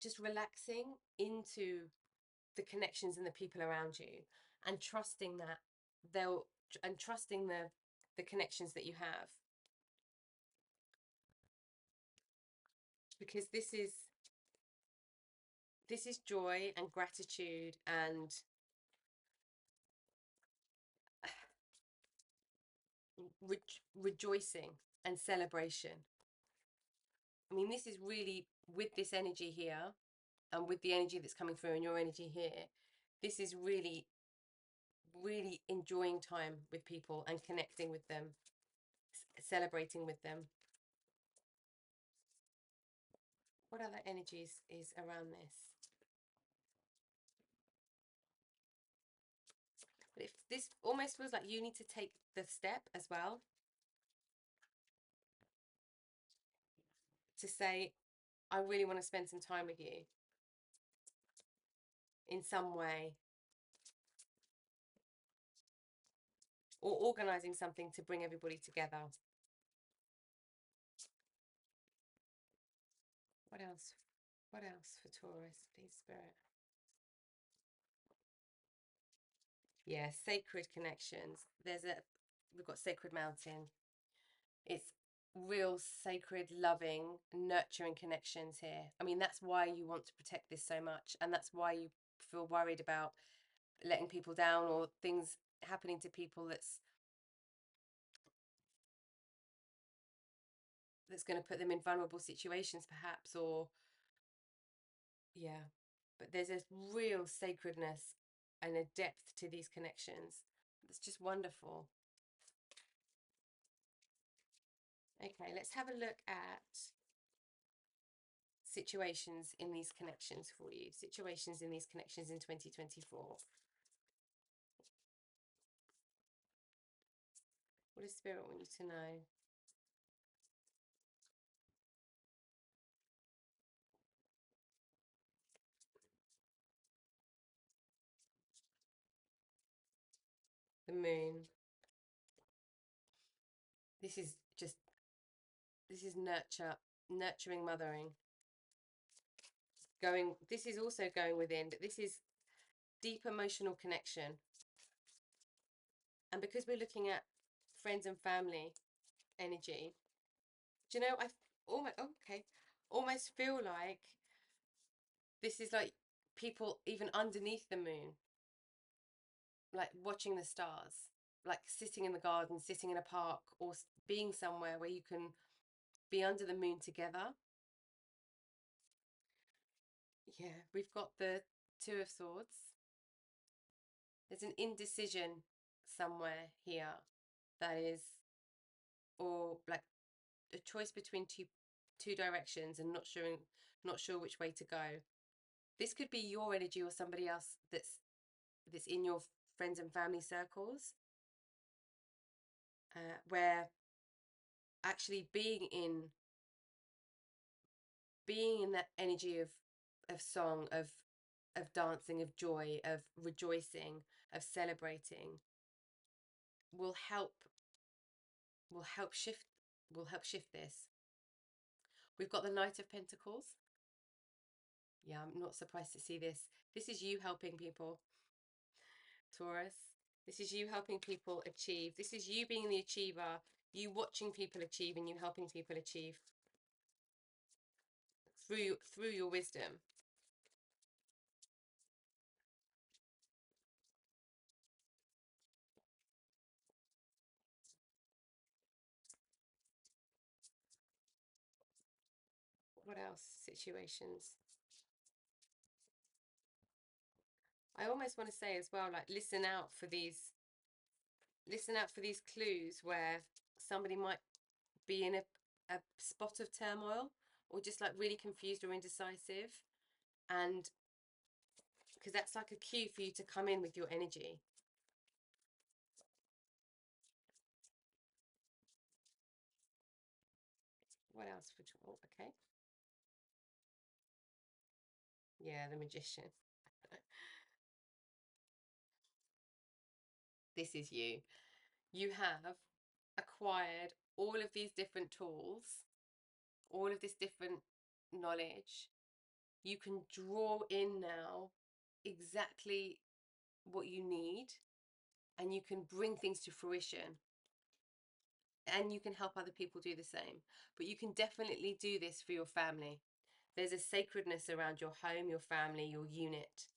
just relaxing into the connections and the people around you, and trusting that trusting the connections that you have, because this is joy and gratitude and rejoicing and celebration. I mean, this is really, with this energy here and with the energy that's coming through and your energy here, this is really, really enjoying time with people and connecting with them, celebrating with them. What other energies is around this? But if this almost feels like you need to take the step as well to say, I really want to spend some time with you in some way, or organizing something to bring everybody together. What else? What else for Taurus, please, Spirit? Yeah, sacred connections. We've got Sacred Mountain. It's real sacred, loving, nurturing connections here. I mean, that's why you want to protect this so much, and that's why you feel worried about letting people down or things happening to people that's going to put them in vulnerable situations, perhaps, or yeah. But there's a real sacredness and a depth to these connections. It's just wonderful. Okay, let's have a look at situations in these connections for you. Situations in these connections in 2024. What does Spirit want you to know? The moon. This is just, this is nurturing, mothering. This is also going within, but this is deep emotional connection. And because we're looking at friends and family energy, do you know, almost feel like this is like people even underneath the moon, like watching the stars, like sitting in the garden, sitting in a park, or being somewhere where you can be under the moon together. Yeah, we've got the Two of Swords. There's an indecision somewhere here that is, or like a choice between two directions and not sure which way to go. This could be your energy or somebody else that's in your friends and family circles, where actually being in that energy of song, of dancing, of joy, of rejoicing, of celebrating will help will help shift will help shift this. We've got the Knight of Pentacles. Yeah, I'm not surprised to see this. This is you helping people, Taurus. This is you helping people achieve. This is you being the achiever, you watching people achieve and you helping people achieve through your wisdom. What else? Situations. I almost want to say as well, like listen out for these clues where somebody might be in a spot of turmoil or just like really confused or indecisive, and because that's like a cue for you to come in with your energy. What else for okay. Yeah, the Magician. This is you. You have acquired all of these different tools, all of this different knowledge. You can draw in now exactly what you need, and you can bring things to fruition, and you can help other people do the same. But you can definitely do this for your family. There's a sacredness around your home, your family, your unit.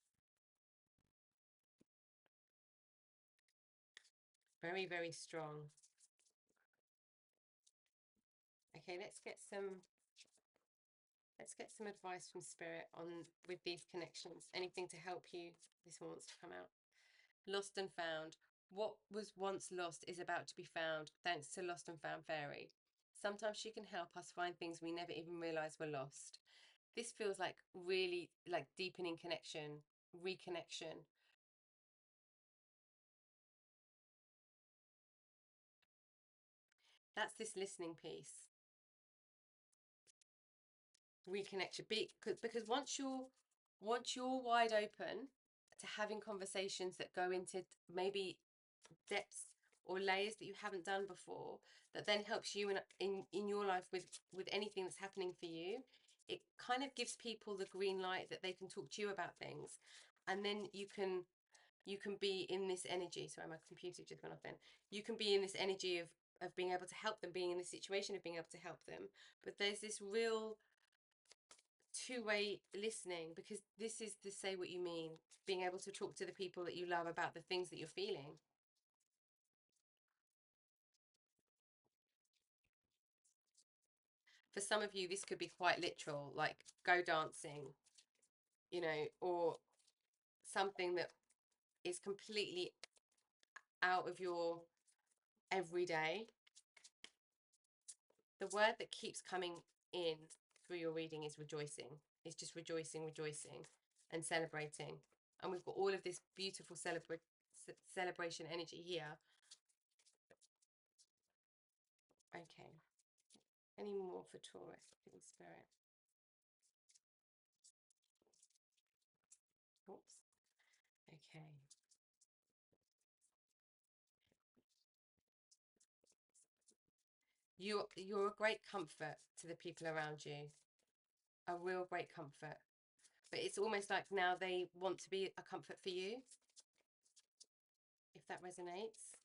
Very, very strong. Okay, let's get some advice from Spirit on with these connections. Anything to help you. This one wants to come out. Lost and found. What was once lost is about to be found, thanks to Lost and Found Fairy. Sometimes she can help us find things we never even realised were lost. This feels like really like deepening connection, reconnection. That's this listening piece. Reconnection. Because once you're wide open to having conversations that go into maybe depths or layers that you haven't done before, that then helps you in your life with anything that's happening for you, it kind of gives people the green light that they can talk to you about things, and then you can be in this energy. Sorry, my computer just went off then. You can be in this energy of being able to help them, being in this situation of being able to help them. But there's this real two-way listening, because this is the say what you mean, being able to talk to the people that you love about the things that you're feeling. For some of you, this could be quite literal, like go dancing, you know, or something that is completely out of your everyday. The word that keeps coming in through your reading is rejoicing. It's just rejoicing, rejoicing, and celebrating. And we've got all of this beautiful celebration energy here. Okay. Any more for Taurus, please, Spirit? Oops. Okay. You're a great comfort to the people around you. A real great comfort. But it's almost like now they want to be a comfort for you, if that resonates.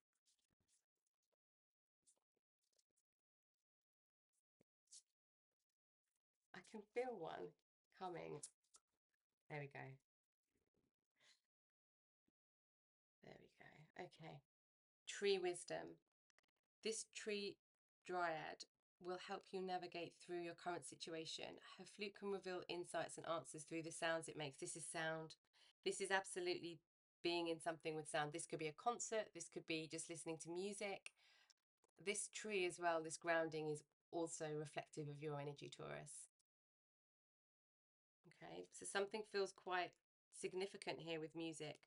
I can feel one coming. There we go. There we go. Okay. Tree wisdom. This tree dryad will help you navigate through your current situation. Her flute can reveal insights and answers through the sounds it makes. This is sound. This is absolutely being in something with sound. This could be a concert. This could be just listening to music. This tree as well, this grounding, is also reflective of your energy, Taurus. Okay, so something feels quite significant here with music.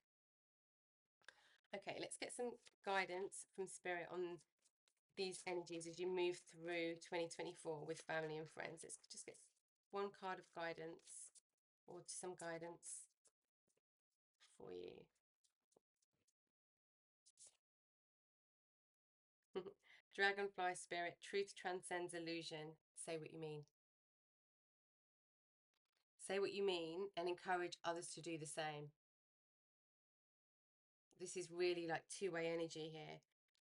Okay, let's get some guidance from Spirit on these energies as you move through 2024 with family and friends. Let's just get one card of guidance, or some guidance for you. Dragonfly Spirit, truth transcends illusion. Say what you mean. Say what you mean and encourage others to do the same. This is really like two-way energy here,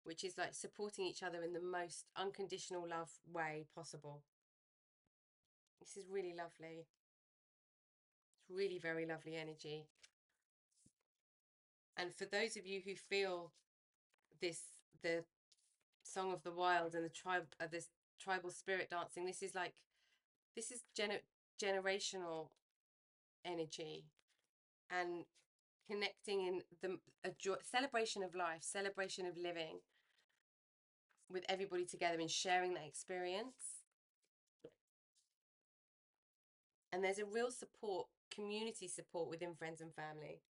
which is like supporting each other in the most unconditional love way possible. This is really lovely. It's really very lovely energy. And for those of you who feel this, the Song of the Wild and the this tribal spirit dancing, this is like, this is generational energy, and connecting in the celebration of life, celebration of living with everybody together and sharing that experience. And there's a real support, community support within friends and family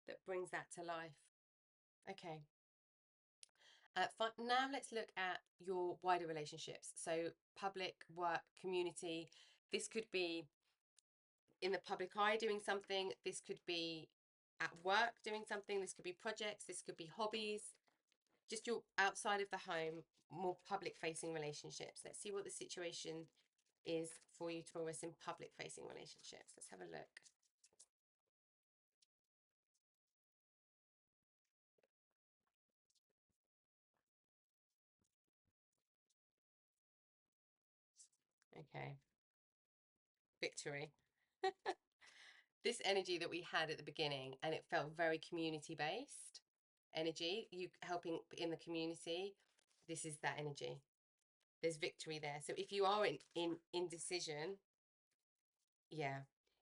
that brings that to life. Okay. Now let's look at your wider relationships. So public, work, community. This could be in the public eye doing something. This could be at work doing something. This could be projects. This could be hobbies. Just your outside of the home, more public facing relationships. Let's see what the situation is for you, Taurus, in public facing relationships. Let's have a look. Okay. Victory. This energy that we had at the beginning, and it felt very community based energy, you helping in the community. This is that energy. There's victory there. So if you are in indecision, yeah,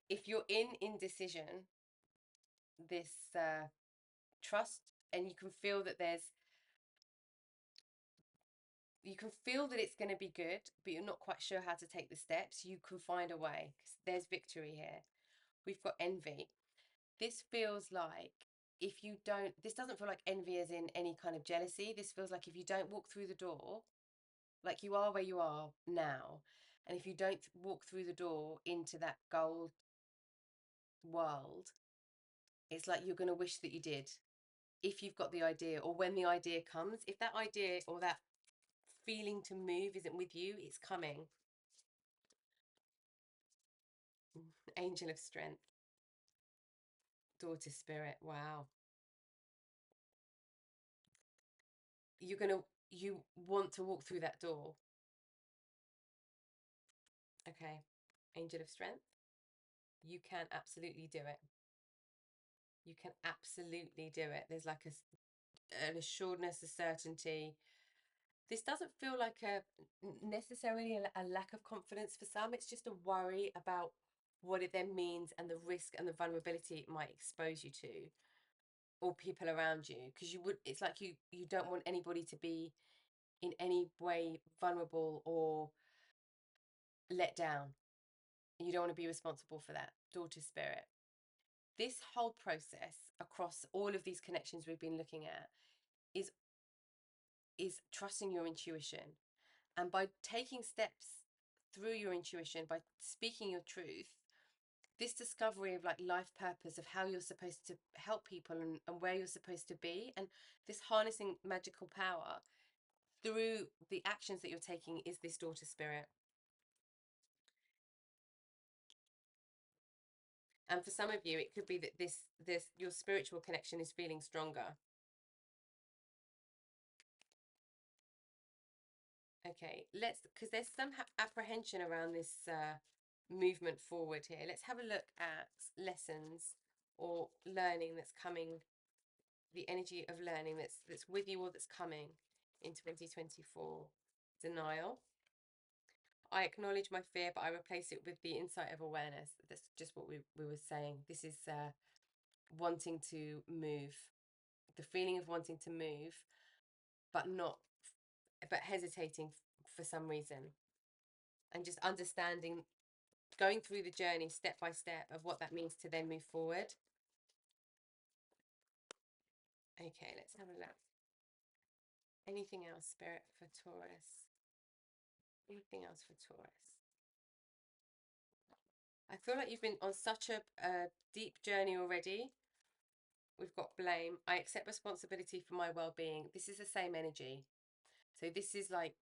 if you're in indecision, this trust, and you can feel that it's going to be good, but you're not quite sure how to take the steps, you can find a way. There's victory here. We've got envy. This feels like, if you don't, this doesn't feel like envy as in any kind of jealousy. This feels like if you don't walk through the door, like you are where you are now, and if you don't walk through the door into that gold world, it's like you're going to wish that you did. If you've got the idea, or when the idea comes, if that idea or that feeling to move isn't with you, it's coming. Angel of strength, daughter spirit. Wow. You want to walk through that door. Okay. Angel of strength. You can absolutely do it. You can absolutely do it. There's like an assuredness, a certainty. This doesn't feel like necessarily a lack of confidence for some. It's just a worry about what it then means and the risk and the vulnerability it might expose you to, or people around you, because it's like you don't want anybody to be in any way vulnerable or let down. You don't want to be responsible for that. Daughter spirit. This whole process across all of these connections we've been looking at is trusting your intuition. And by taking steps through your intuition, by speaking your truth, this discovery of like life purpose, of how you're supposed to help people, and where you're supposed to be, and this harnessing magical power through the actions that you're taking, is this daughter spirit. And for some of you, it could be that this your spiritual connection is feeling stronger. Okay, because there's some apprehension around this movement forward here. Let's have a look at lessons or learning that's coming, the energy of learning that's with you or that's coming in 2024. Denial. I acknowledge my fear, but I replace it with the insight of awareness. That's just what we were saying. This is wanting to move, the feeling of wanting to move, but hesitating for some reason, and just understanding, going through the journey step by step of what that means to then move forward. Okay, let's have a look. Anything else, Spirit, for Taurus? Anything else for Taurus? I feel like you've been on such a deep journey already. We've got blame. I accept responsibility for my well-being. This is the same energy. So this is like,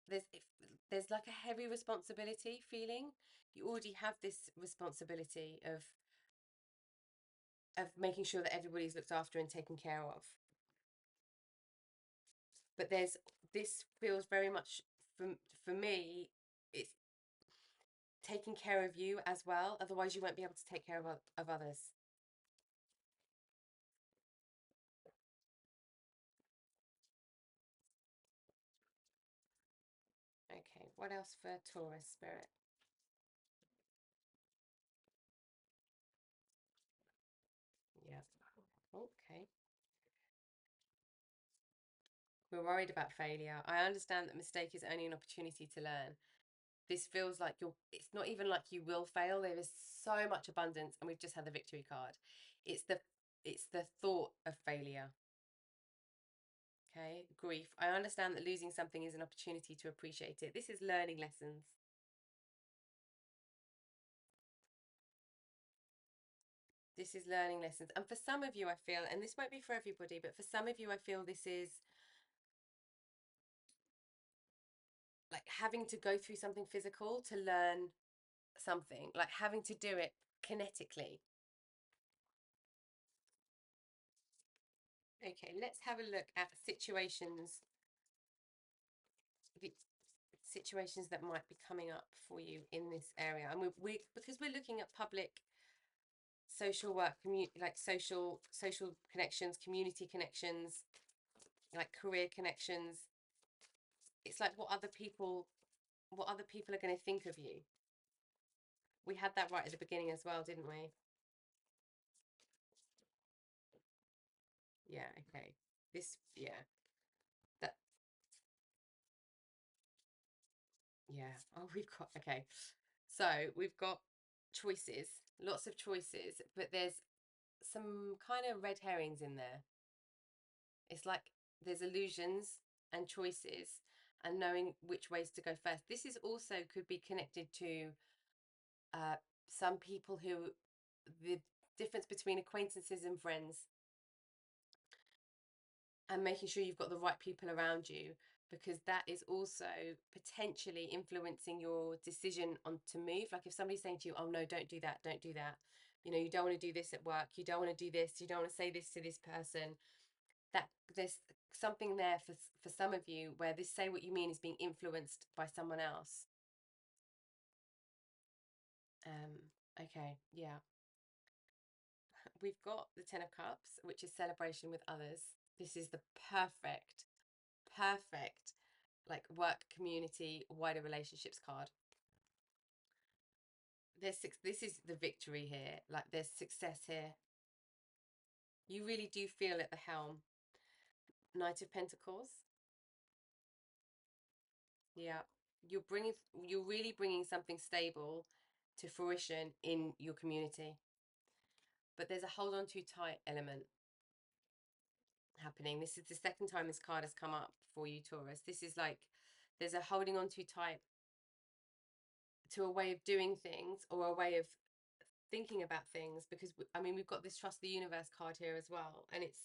there's like a heavy responsibility feeling. You already have this responsibility of making sure that everybody's looked after and taken care of. But this feels very much, for me, it's taking care of you as well. Otherwise, you won't be able to take care of others. Okay, what else for Taurus, Spirit? Yeah. Okay. We're worried about failure. I understand that mistake is only an opportunity to learn. This feels like it's not even like you will fail. There is so much abundance, and we've just had the victory card. It's the thought of failure. Okay, grief. I understand that losing something is an opportunity to appreciate it. This is learning lessons. This is learning lessons. And for some of you, I feel, and this won't be for everybody, but for some of you, I feel this is like having to go through something physical to learn something, like having to do it kinetically. Okay, let's have a look at the situations that might be coming up for you in this area. And we because we're looking at public social work, like social connections, community connections, like career connections. It's like what other people are going to think of you. We had that right at the beginning as well, didn't we? Yeah, okay. Yeah, that, yeah. Oh, okay. So we've got choices, lots of choices, but there's some kind of red herrings in there. It's like there's illusions and choices and knowing which ways to go first. This is also could be connected to uh, some people who, the difference between acquaintances and friends, and making sure you've got the right people around you. because that is also potentially influencing your decision on to move. Like if somebody's saying to you, oh no, don't do that, don't do that, you know, you don't want to do this at work, you don't want to do this, you don't want to say this to this person, that there's something there for some of you where this say what you mean is being influenced by someone else. Okay, yeah. We've got the Ten of Cups, which is celebration with others. This is the perfect like work, community, wider relationships card. This is the victory here. Like there's success here. You really do feel at the helm. Knight of Pentacles. Yeah. You're really bringing something stable to fruition in your community. But there's a hold on too tight element happening. This is the second time this card has come up for you, Taurus. This is like there's a holding on too tight to a way of doing things or a way of thinking about things, because I mean we've got this trust the universe card here as well, and it's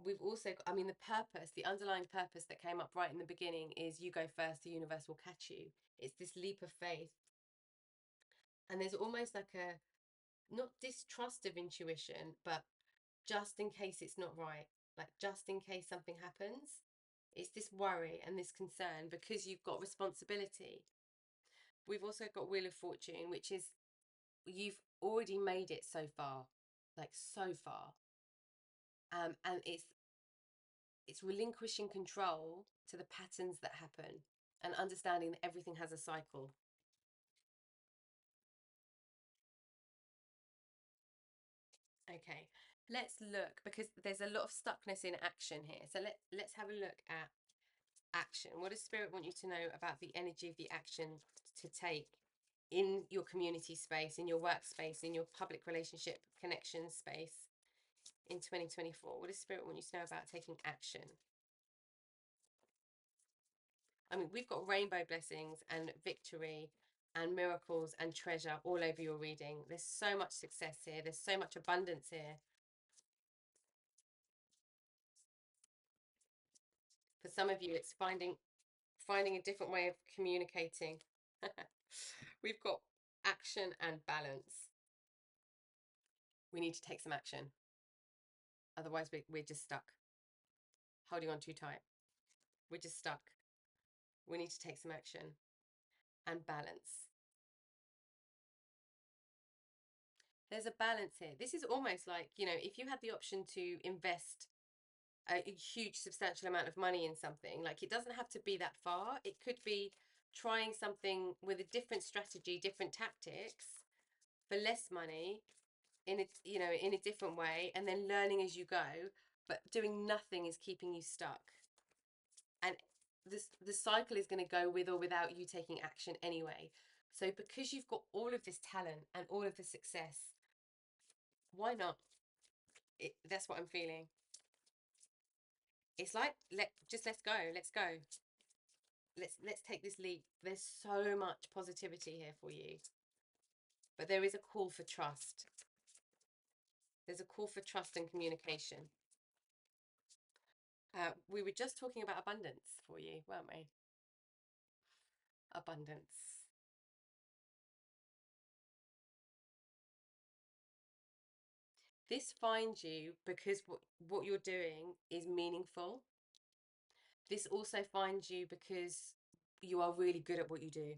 we've also got, I mean, the purpose, the underlying purpose that came up right in the beginning is you go first, the universe will catch you. It's this leap of faith, and there's almost like a not distrust of intuition, but just in case it's not right, like just in case something happens, it's this worry and this concern because you've got responsibility. We've also got Wheel of Fortune, which is you've already made it so far, like so far, and it's relinquishing control to the patterns that happen and understanding that everything has a cycle. Okay, let's look, because there's a lot of stuckness in action here. So let's have a look at action. What does Spirit want you to know about the energy of the action to take in your community space, in your workspace, in your public relationship connection space in 2024? What does Spirit want you to know about taking action? I mean, we've got rainbow blessings and victory and miracles and treasure all over your reading. There's so much success here. There's so much abundance here. For some of you, it's finding a different way of communicating. We've got action and balance. We need to take some action. Otherwise, we're just stuck. Holding on too tight. We're just stuck. We need to take some action and balance. There's a balance here. This is almost like, you know, if you had the option to invest a huge substantial amount of money in something, like it doesn't have to be that far. It could be trying something with a different strategy, different tactics for less money in a, you know, in a different way, and then learning as you go, but doing nothing is keeping you stuck. And the cycle is going to go with or without you taking action anyway. So because you've got all of this talent and all of the success, why not? That's what I'm feeling. It's like let's go. Let's go. Let's take this leap. There's so much positivity here for you. But there is a call for trust. There's a call for trust and communication. We were just talking about abundance for you, weren't we? Abundance. This finds you because what you're doing is meaningful. This also finds you because you are really good at what you do.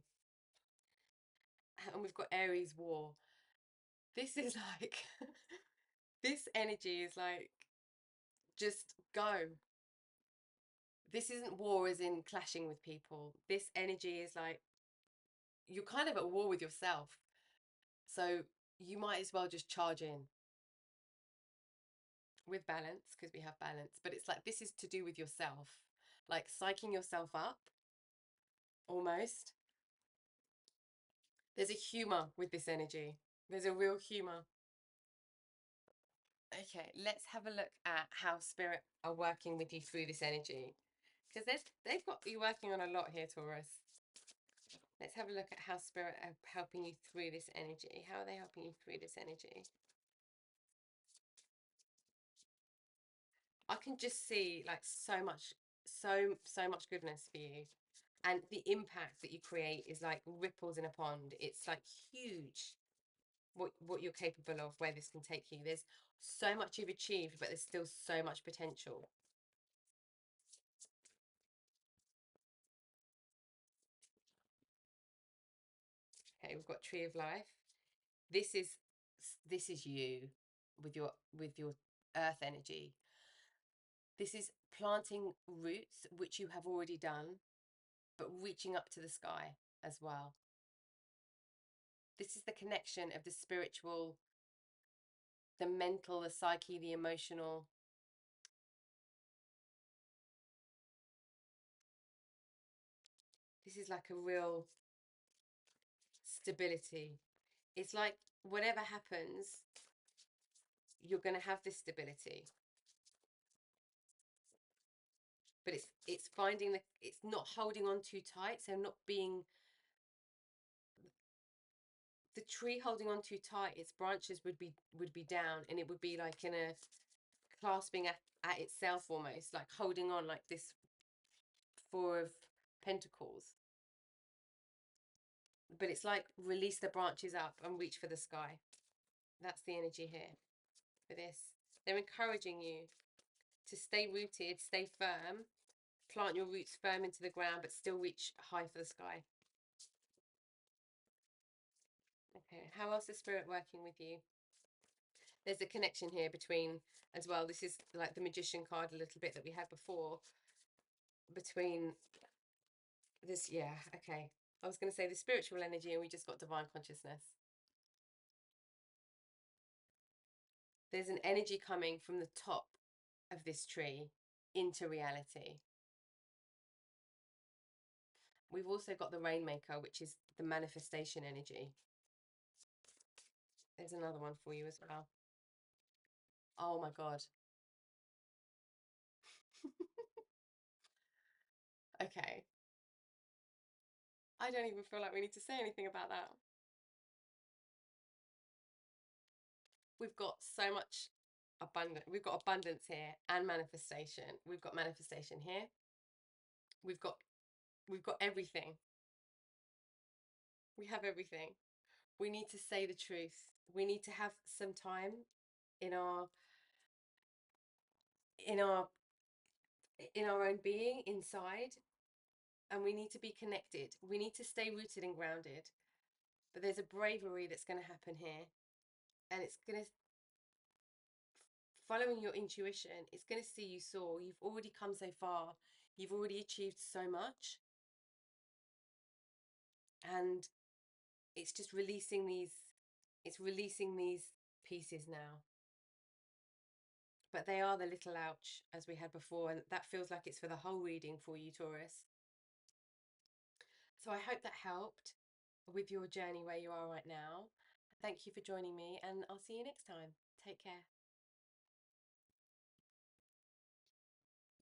And we've got Aries war. This is like, this energy is like, just go. This isn't war as in clashing with people. This energy is like, you're kind of at war with yourself. So you might as well just charge in with balance, because we have balance. But it's like, this is to do with yourself, like psyching yourself up almost. There's a humor with this energy. There's a real humor. Okay, let's have a look at how Spirit are working with you through this energy, because they've got you working on a lot here, Taurus. Let's have a look at how Spirit are helping you through this energy. How are they helping you through this energy? I can just see like so much so much goodness for you. And the impact that you create is like ripples in a pond. It's like huge what you're capable of, where this can take you. There's so much you've achieved, but there's still so much potential. Okay, we've got Tree of Life. This is you with your earth energy. This is planting roots, which you have already done, but reaching up to the sky as well. This is the connection of the spiritual, the mental, the psyche, the emotional. This is like a real stability. It's like whatever happens, you're going to have this stability. But it's finding it's not holding on too tight, so not being the tree holding on too tight. Its branches would be down, and it would be like in a clasping at itself, almost like holding on, like this Four of Pentacles. But it's like release the branches up and reach for the sky. That's the energy here for this. They're encouraging you to stay rooted, stay firm, plant your roots firm into the ground, but still reach high for the sky. Okay, how else is Spirit working with you? There's a connection here between, as well, this is like the Magician card a little bit that we had before, between this, yeah, okay. I was going to say the spiritual energy, and we just got divine consciousness. There's an energy coming from the top of this tree into reality. We've also got the Rainmaker, which is the manifestation energy. There's another one for you as well. Oh my God. Okay. I don't even feel like we need to say anything about that. We've got so much we've got abundance here and manifestation. We've got manifestation here. We've got everything. We have everything. We need to say the truth. We need to have some time in our in our in our own being inside, and we need to be connected. We need to stay rooted and grounded. But there's a bravery that's going to happen here, and it's going to, following your intuition, it's going to see you soar. You've already come so far. You've already achieved so much, and it's just releasing these, it's releasing these pieces now. But they are the little ouch, as we had before, and that feels like it's for the whole reading for you, Taurus. So I hope that helped with your journey where you are right now. Thank you for joining me, and I'll see you next time. Take care.